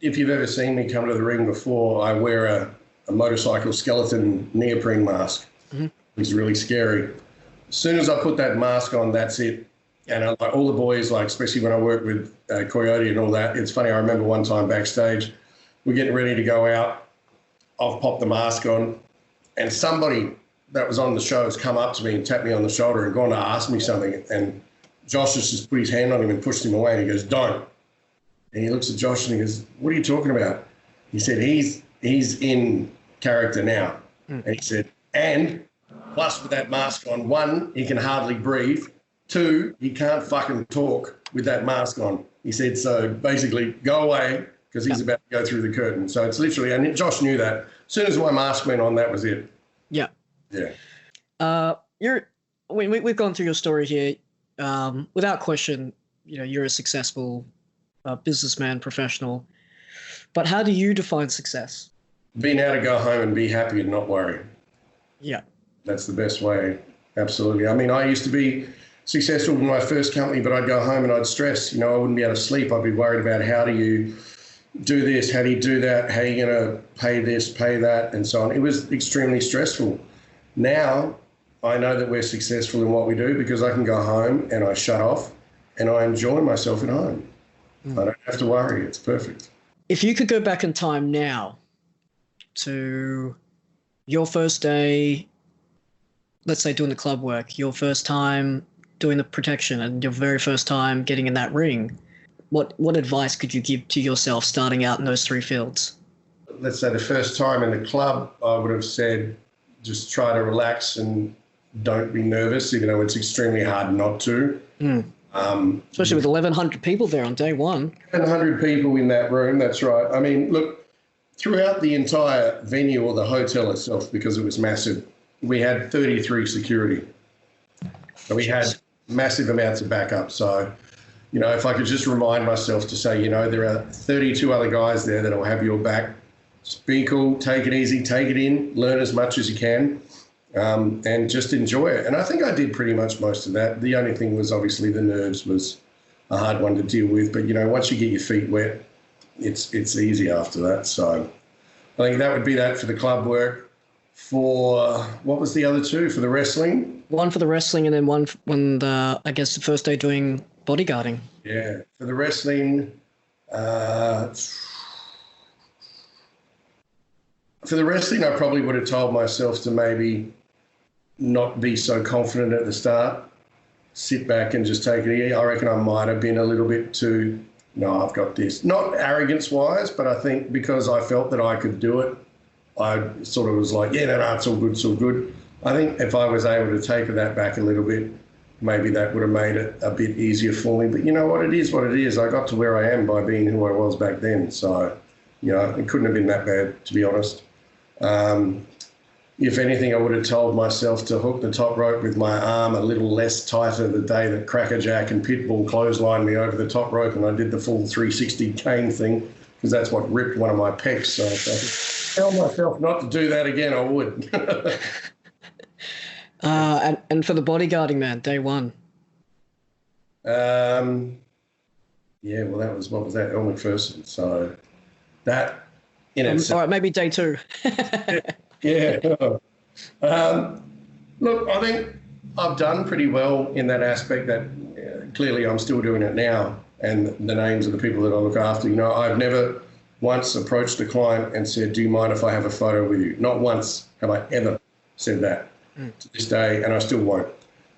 if you've ever seen me come to the ring before, I wear a motorcycle skeleton neoprene mask. Mm-hmm. It's really scary. As soon as I put that mask on, that's it. And like all the boys, like especially when I work with Coyote and all that, it's funny, I remember one time backstage, we're getting ready to go out. I've popped the mask on, and somebody that was on the show has come up to me and tapped me on the shoulder and gone to ask me something. And Josh has just put his hand on him and pushed him away, and he goes, "Don't." And he looks at Josh and he goes, "What are you talking about?" He said, he's in character now. And he said, and plus with that mask on, 1, he can hardly breathe. 2, he can't fucking talk with that mask on. He said, so basically go away because he's about to go through the curtain. So it's literally, and Josh knew that. As soon as my mask went on, that was it. Yeah. Yeah. We've gone through your story here. Without question, you're a successful businessman, professional. But how do you define success? Being able to go home and be happy and not worry. Yeah. That's the best way. Absolutely. I mean, I used to be successful in my first company, but I'd go home and I'd stress. I wouldn't be able to sleep. I'd be worried about how do you do this? How do you do that? How are you going to pay this, pay that, and so on. It was extremely stressful. Now I know that we're successful in what we do because I can go home and I shut off and I enjoy myself at home. I don't have to worry. It's perfect. If you could go back in time now to your first day, let's say doing the club work, your first time doing the protection and your very first time getting in that ring, what advice could you give to yourself starting out in those 3 fields? Let's say the first time in the club, I would have said just try to relax and don't be nervous, even though it's extremely hard not to. Especially with 1,100 people there on day one. 1,100 people in that room, that's right. I mean, look, throughout the entire venue or the hotel itself, because it was massive, we had 33 security. So we had massive amounts of backup. So, if I could just remind myself to say, there are 32 other guys there that will have your back. Just be cool, take it easy, take it in, learn as much as you can. And just enjoy it. And I think I did pretty much most of that. The only thing was obviously the nerves was a hard one to deal with. But, once you get your feet wet, it's easy after that. So I think that would be that for the club work. For what was the other 2? For the wrestling? 1 for the wrestling and then 1 when the first day doing bodyguarding. Yeah. For the wrestling, I probably would have told myself to maybe not be so confident at the start, sit back and just take it easy. I reckon I might have been a little bit too, no, I've got this. Not arrogance-wise, but I think because I felt that I could do it, I sort of was like, yeah, no, it's all good, it's all good. I think if I was able to take that back a little bit, maybe that would have made it a bit easier for me. But you know what, it is what it is. I got to where I am by being who I was back then. So, it couldn't have been that bad, to be honest. If anything, I would have told myself to hook the top rope with my arm a little less tighter the day that Crackerjack and Pitbull clotheslined me over the top rope and I did the full 360 cane thing, because that's what ripped one of my pecs. So if I could tell myself not to do that again, I would. And for the bodyguarding, man, day 1. Yeah, well, that was, what was that? Elle McPherson. So that in itself. All right, maybe day 2. Yeah. Look, I think I've done pretty well in that aspect that clearly I'm still doing it now, and the names of the people that I look after. I've never once approached a client and said, do you mind if I have a photo with you? Not once have I ever said that to this day, and I still won't.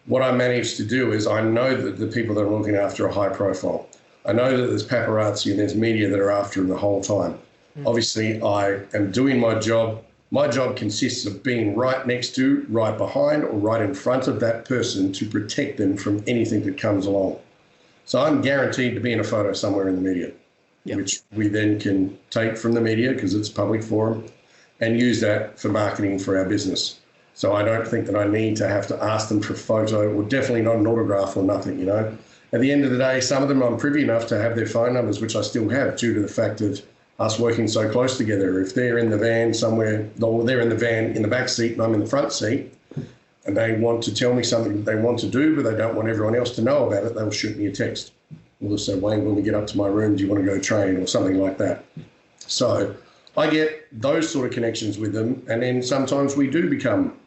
What I managed to do is I know that the people that I'm looking after are high profile. I know that there's paparazzi and there's media that are after them the whole time. Obviously, I am doing my job. My job consists of being right next to, right behind, or right in front of that person to protect them from anything that comes along. So I'm guaranteed to be in a photo somewhere in the media, which we then can take from the media because it's public forum and use that for marketing for our business. So I don't think that I need to have to ask them for a photo, or definitely not an autograph or nothing, at the end of the day, some of them I'm privy enough to have their phone numbers, which I still have due to the fact of us working so close together. If they're in the van somewhere, or they're in the van in the back seat and I'm in the front seat, and they want to tell me something they want to do, but they don't want everyone else to know about it, they'll shoot me a text. They'll say, Wayne, when we get up to my room, do you want to go train or something like that? So I get those sort of connections with them, and then sometimes we do become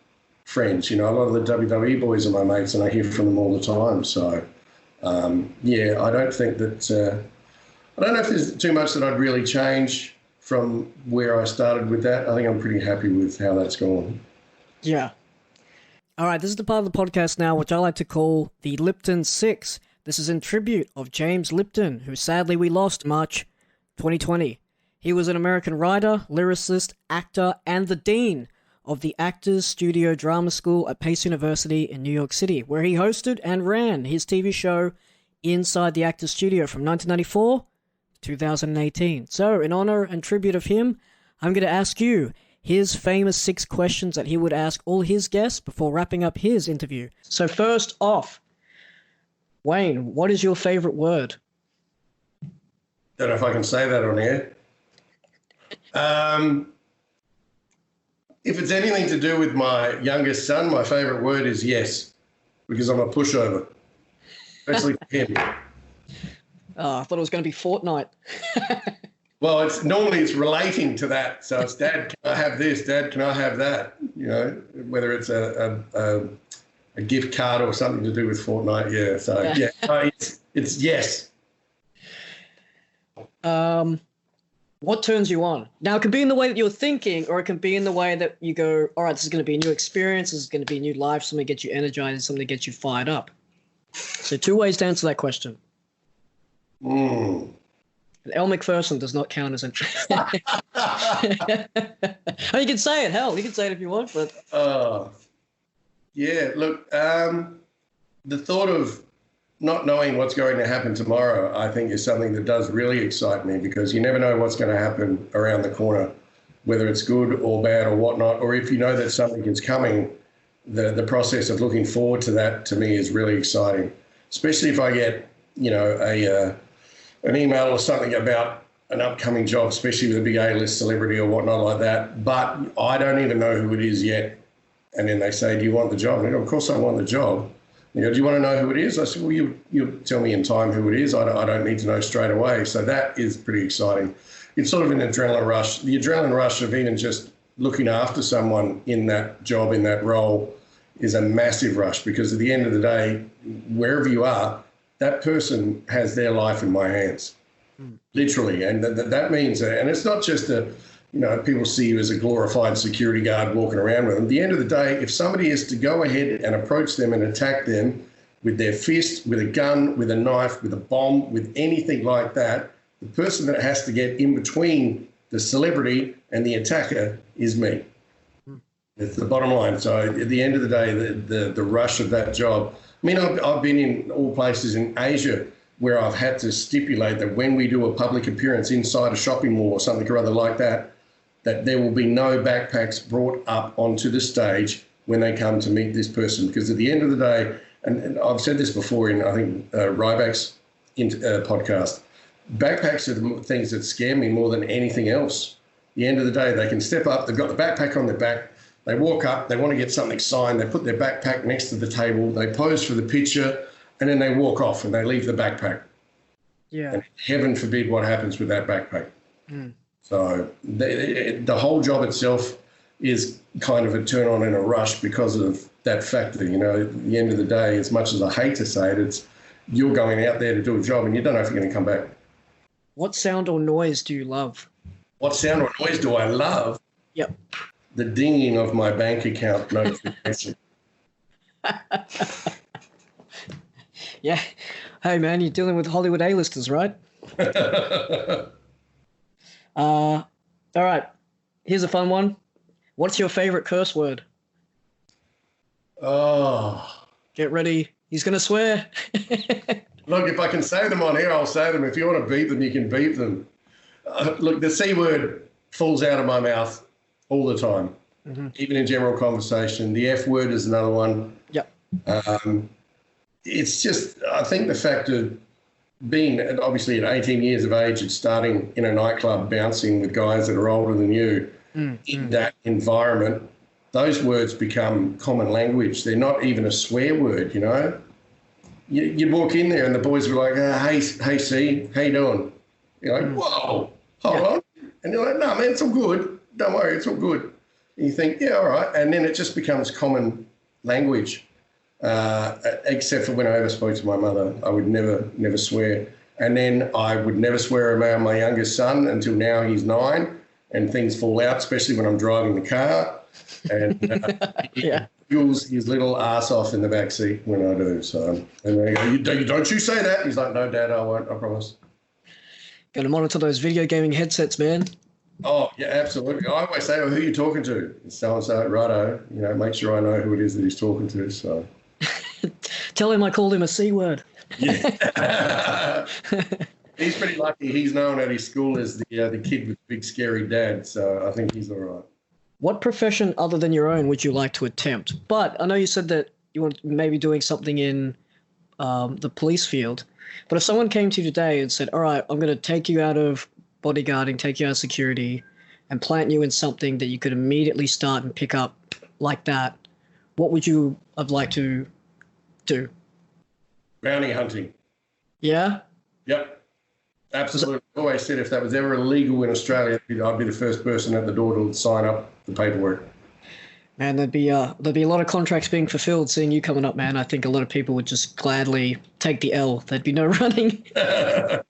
friends. You know, a lot of the WWE boys are my mates, and I hear from them all the time. So, yeah, I don't think that I don't know if there's too much that I'd really change from where I started with that. I think I'm pretty happy with how that's gone. Yeah. All right, this is the part of the podcast now which I like to call the Lipton 6. This is in tribute of James Lipton, who sadly we lost March 2020. He was an American writer, lyricist, actor, and the dean of the Actors Studio Drama School at Pace University in New York City, where he hosted and ran his TV show Inside the Actors Studio from 1994 to 2018. So, in honor and tribute of him, I'm going to ask you his famous 6 questions that he would ask all his guests before wrapping up his interview. So first off, Wayne, what is your favorite word? Don't know if I can say that on air. If it's anything to do with my youngest son, my favorite word is yes, because I'm a pushover, especially for him. Oh, I thought it was going to be Fortnite. Well, it's relating to that. So it's, Dad, can I have this? Dad, can I have that? You know, whether it's a gift card or something to do with Fortnite. Yeah. So yeah, it's yes. What turns you on? Now, it can be in the way that you're thinking, or it can be in the way that you go, all right, this is going to be a new experience. This is going to be a new life. Something to get you energized, something to get you fired up. So 2 ways to answer that question. Elle Macpherson does not count as an... Oh, you can say it. Hell, you can say it if you want, but... Yeah, look, the thought of not knowing what's going to happen tomorrow, I think, is something that does really excite me, because you never know what's going to happen around the corner, whether it's good or bad or whatnot, or if you know that something is coming, the process of looking forward to that, to me, is really exciting, especially if I get, you know, an email or something about an upcoming job, especially with a big A-list celebrity or whatnot like that, but I don't even know who it is yet. And then they say, do you want the job? And I go, of course I want the job. They go, do you want to know who it is? I said, well, you tell me in time who it is. I don't need to know straight away. So that is pretty exciting. It's sort of an adrenaline rush. The adrenaline rush of even just looking after someone in that job, in that role, is a massive rush, because at the end of the day, wherever you are, that person has their life in my hands, literally. And that means, and it's not just people see you as a glorified security guard walking around with them. At the end of the day, if somebody is to go ahead and approach them and attack them with their fist, with a gun, with a knife, with a bomb, with anything like that, the person that has to get in between the celebrity and the attacker is me. It's the bottom line. So at the end of the day, the rush of that job. I mean, I've been in all places in Asia where I've had to stipulate that when we do a public appearance inside a shopping mall or something or other like that, that there will be no backpacks brought up onto the stage when they come to meet this person. Because at the end of the day, and I've said this before in, I think, Ryback's podcast, backpacks are the things that scare me more than anything else. At the end of the day, they can step up, they've got the backpack on their back, they walk up, they want to get something signed, they put their backpack next to the table, they pose for the picture, and then they walk off and they leave the backpack. Yeah. And heaven forbid what happens with that backpack. So the whole job itself is kind of a turn on and a rush because of that factor. You know, at the end of the day, as much as I hate to say it, it's you're going out there to do a job and you don't know if you're going to come back. What sound or noise do you love? What sound or noise do I love? Yep. The dinging of my bank account notification. Yeah. Hey, man, you're dealing with Hollywood A-listers, right? All right. Here's a fun one. What's your favorite curse word? Oh. Get ready. He's going to swear. Look, if I can say them on air, I'll say them. If you want to beep them, you can beep them. Look, the C word falls out of my mouth all the time, even in general conversation. The F word is another one. Yep. it's just, I think the fact of being obviously at 18 years of age and starting in a nightclub bouncing with guys that are older than you in that environment, those words become common language. They're not even a swear word, you know. You'd walk in there and the boys were like, hey, C, how you doing? You're like, whoa, hold on. And you're like, no, man, it's all good. Don't worry, it's all good. And you think, yeah, all right. And then it just becomes common language, except for when I ever spoke to my mother. I would never swear. And then I would never swear around my youngest son until now he's 9, and things fall out, especially when I'm driving the car. And he pulls his little ass off in the back seat when I do. So, and they go, don't you say that. He's like, no, Dad, I won't, I promise. Got to monitor those video gaming headsets, man. Oh, yeah, absolutely. I always say, well, who are you talking to? So-and-so, righto. You know, make sure I know who it is that he's talking to. So, tell him I called him a C word. Yeah. He's pretty lucky. He's known at his school as the kid with the big scary dad. So I think he's all right. What profession other than your own would you like to attempt? But I know you said that you want maybe doing something in the police field. But if someone came to you today and said, all right, I'm going to take you out of bodyguarding, take you out of security, and plant you in something that you could immediately start and pick up like that, what would you have liked to do? Bounty hunting. Yeah? Yep. Absolutely. I always said if that was ever illegal in Australia, I'd be the first person at the door to sign up the paperwork. Man, there'd be a lot of contracts being fulfilled seeing you coming up, man. I think a lot of people would just gladly take the L. There'd be no running. Yeah,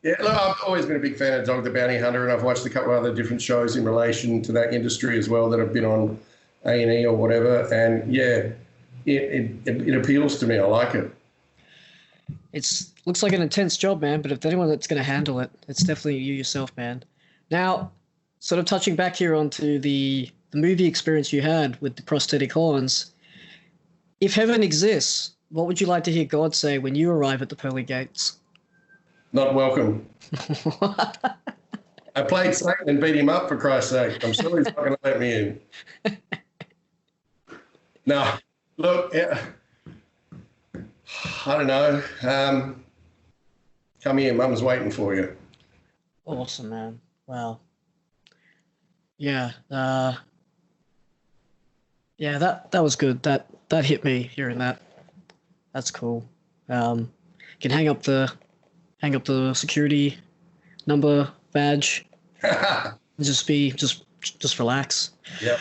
look, I've always been a big fan of Dog the Bounty Hunter, and I've watched a couple of other different shows in relation to that industry as well that have been on A&E or whatever. And yeah, it appeals to me. I like it. It's looks like an intense job, man, but if anyone that's going to handle it, it's definitely you yourself, man. Now, sort of touching back here onto the movie experience you had with the prosthetic horns, if heaven exists, what would you like to hear God say when you arrive at the pearly gates? Not welcome. I played Satan and beat him up, for Christ's sake. I'm sure he's not going to let me in. No, look, yeah, I don't know. Come here, Mum's waiting for you. Awesome, man. Wow. Yeah. Yeah, that was good. That hit me hearing that. That's cool. You can hang up the security number badge. just relax. Yep.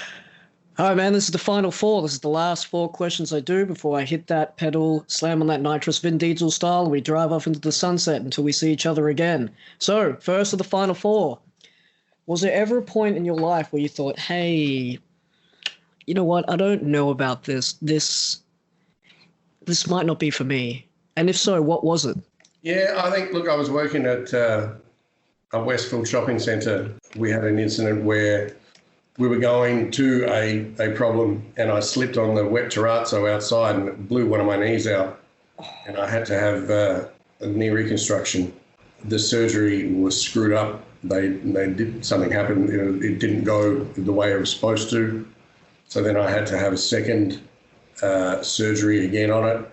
All right, man, this is the final 4. This is the last 4 questions I do before I hit that pedal, slam on that nitrous Vin Diesel style, and we drive off into the sunset until we see each other again. So, first of the final 4. Was there ever a point in your life where you thought, hey, you know what, I don't know about this. This might not be for me. And if so, what was it? Yeah, I think, look, I was working at a Westfield shopping centre. We had an incident where we were going to a problem and I slipped on the wet terrazzo outside and it blew one of my knees out. And I had to have a knee reconstruction. The surgery was screwed up. They did something happened. It didn't go the way it was supposed to. So then I had to have a second surgery again on it.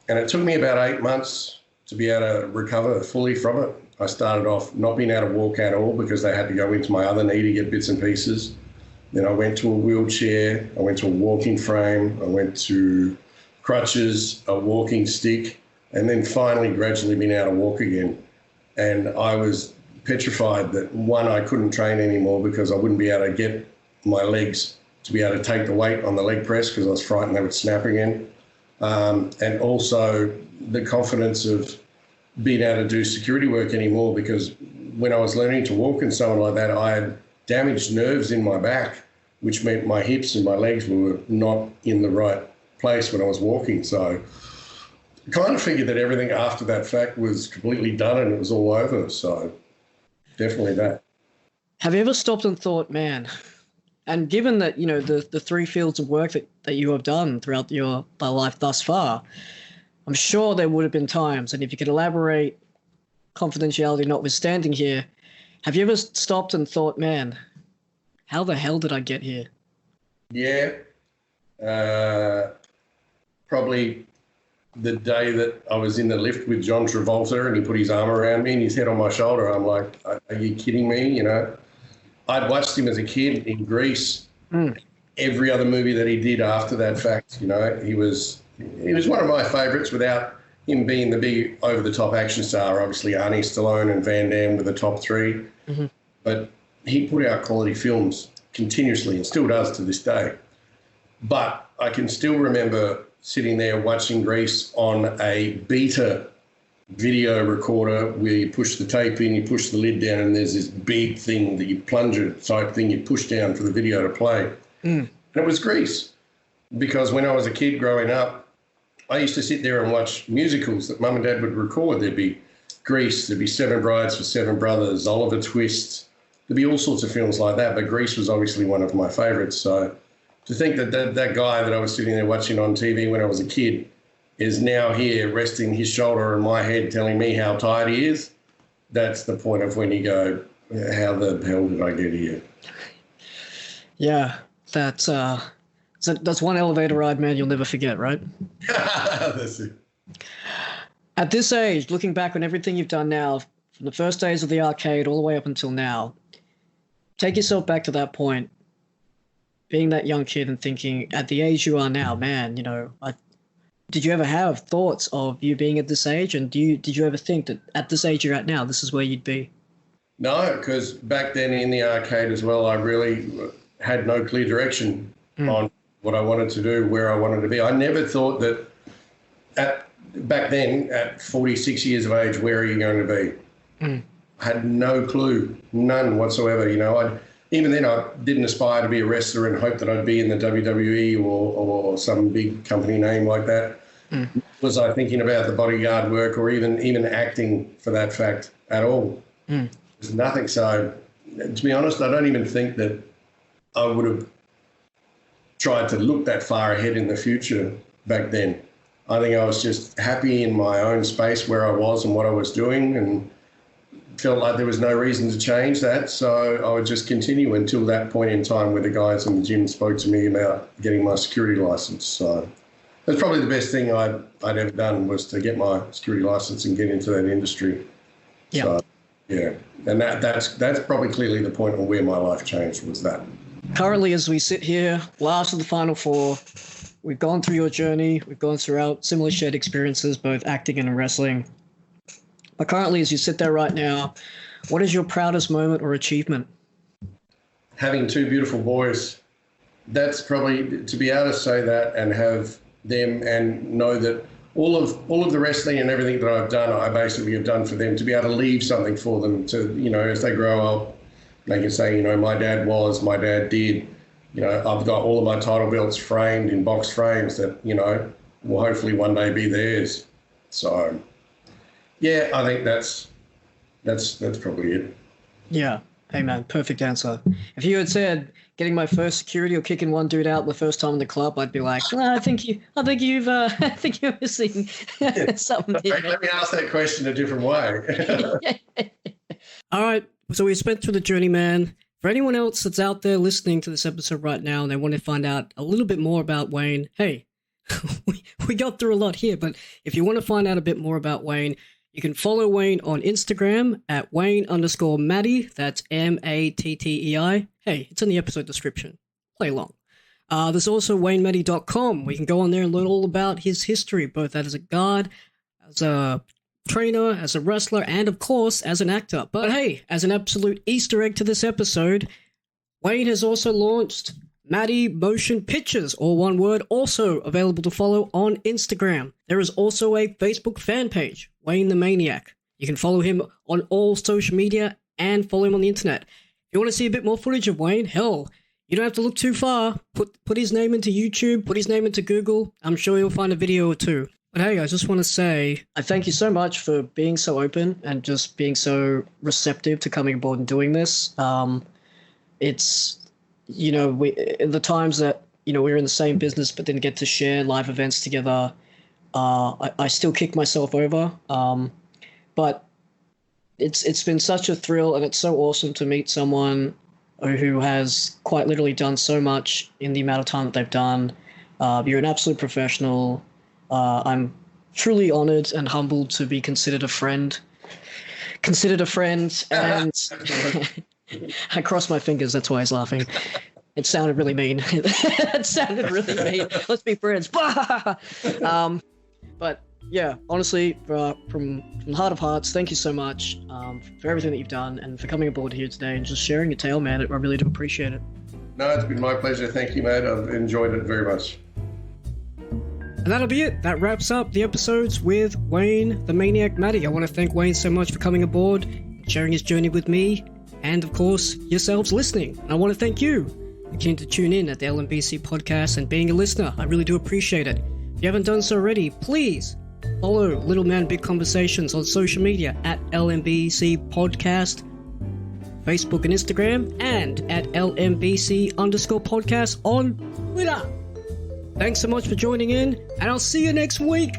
And it took me about 8 months to be able to recover fully from it. I started off not being able to walk at all because they had to go into my other knee to get bits and pieces. Then I went to a wheelchair. I went to a walking frame. I went to crutches, a walking stick, and then finally gradually being able to walk again. And I was petrified that, one, I couldn't train anymore because I wouldn't be able to get my legs to be able to take the weight on the leg press because I was frightened they would snap again. And also the confidence of being able to do security work anymore, because when I was learning to walk and so on like that, I had damaged nerves in my back, which meant my hips and my legs were not in the right place when I was walking. So I kind of figured that everything after that fact was completely done and it was all over. So definitely that. Have you ever stopped and thought, man, and given that, you know, the 3 fields of work that you have done throughout your life thus far, I'm sure there would have been times, and if you could elaborate, confidentiality notwithstanding here, have you ever stopped and thought, man, how the hell did I get here? Yeah. Probably the day that I was in the lift with John Travolta and he put his arm around me and his head on my shoulder. I'm like, are you kidding me? You know, I'd watched him as a kid in Grease. Every other movie that he did after that fact, you know, he was one of my favourites without him being the big over-the-top action star. Obviously, Arnie, Stallone and Van Damme were the top three. Mm-hmm. But he put out quality films continuously and still does to this day. But I can still remember sitting there watching Grease on a beta video recorder where you push the tape in, you push the lid down, and there's this big thing that you plunger type thing you push down for the video to play. And it was Grease. Because when I was a kid growing up, I used to sit there and watch musicals that Mum and Dad would record. There'd be Grease, there'd be Seven Brides for Seven Brothers, Oliver Twist. There'd be all sorts of films like that, but Grease was obviously one of my favourites. So to think that guy that I was sitting there watching on TV when I was a kid is now here resting his shoulder on my head telling me how tired he is, that's the point of when you go, how the hell did I get here? Yeah, that's one elevator ride, man, you'll never forget, right? That's it. At this age, looking back on everything you've done now, from the first days of the arcade all the way up until now, take yourself back to that point, being that young kid and thinking, at the age you are now, man, you know, did you ever have thoughts of you being at this age? And did you ever think that at this age you're at now, this is where you'd be? No, because back then in the arcade as well, I really had no clear direction on what I wanted to do, where I wanted to be. I never thought that back then, at 46 years of age, where are you going to be? I had no clue, none whatsoever. You know, even then I didn't aspire to be a wrestler and hope that I'd be in the WWE or some big company name like that. Was I thinking about the bodyguard work or even acting for that fact at all? There's nothing. So to be honest, I don't even think that I would have tried to look that far ahead in the future back then. I think I was just happy in my own space where I was and what I was doing, and felt like there was no reason to change that. So I would just continue until that point in time where the guys in the gym spoke to me about getting my security license. So that's probably the best thing I'd ever done, was to get my security license and get into that industry. Yeah. So, yeah. And that's probably clearly the point of where my life changed, was that. Currently, as we sit here, last of the Final Four, we've gone through your journey. We've gone throughout similar shared experiences, both acting and in wrestling. But currently, as you sit there right now, what is your proudest moment or achievement? Having two beautiful boys. That's probably, to be able to say that and have them and know that all of the wrestling and everything that I've done, I basically have done for them, to be able to leave something for them to, you know, as they grow up, they can say, you know, my dad did. You know, I've got all of my title belts framed in box frames that, you know, will hopefully one day be theirs. So, yeah, I think that's probably it. Yeah. Hey, man, perfect answer. If you had said getting my first security or kicking one dude out the first time in the club, I'd be like, I think you're missing something. Let me ask that question a different way. All right. So we spent through the journey, man. For anyone else that's out there listening to this episode right now and they want to find out a little bit more about Wayne, hey, we got through a lot here, but if you want to find out a bit more about Wayne, you can follow Wayne on Instagram at Wayne_Mattei. That's Mattei. Hey, it's in the episode description. Play along. There's also WayneMattei.com. We can go on there and learn all about his history, both as a guard, as a trainer, as a wrestler, and of course as an actor. But hey, as an absolute Easter egg to this episode, Wayne has also launched Mattei Motion Pictures, all one word, also available to follow on Instagram. There is also a Facebook fan page, Wayne the Maniac. You can follow him on all social media and follow him on the internet. If you want to see a bit more footage of Wayne, hell, you don't have to look too far. Put his name into YouTube, put his name into Google. I'm sure you'll find a video or two. But hey, I just want to say, I thank you so much for being so open and just being so receptive to coming aboard and doing this. It's, you know, the times that, you know, we're in the same business but didn't get to share live events together, I still kick myself over. But it's been such a thrill, and it's so awesome to meet someone who has quite literally done so much in the amount of time that they've done. You're an absolute professional. I'm truly honoured and humbled to be considered a friend. And I crossed my fingers. That's why I was laughing. It sounded really mean. It sounded really mean. Let's be friends. But yeah, honestly, from the heart of hearts, thank you so much for everything that you've done and for coming aboard here today and just sharing your tale, man. I really do appreciate it. No, it's been my pleasure. Thank you, mate. I've enjoyed it very much. And that'll be it. That wraps up the episodes with Wayne the Maniac Mattei. I want to thank Wayne so much for coming aboard, sharing his journey with me, and of course, yourselves listening. And I want to thank you for continuing to tune in at the LMBC Podcast and being a listener. I really do appreciate it. If you haven't done so already, please follow Little Man Big Conversations on social media at LMBC Podcast, Facebook and Instagram, and at LMBC_podcast on Twitter. Thanks so much for joining in, and I'll see you next week.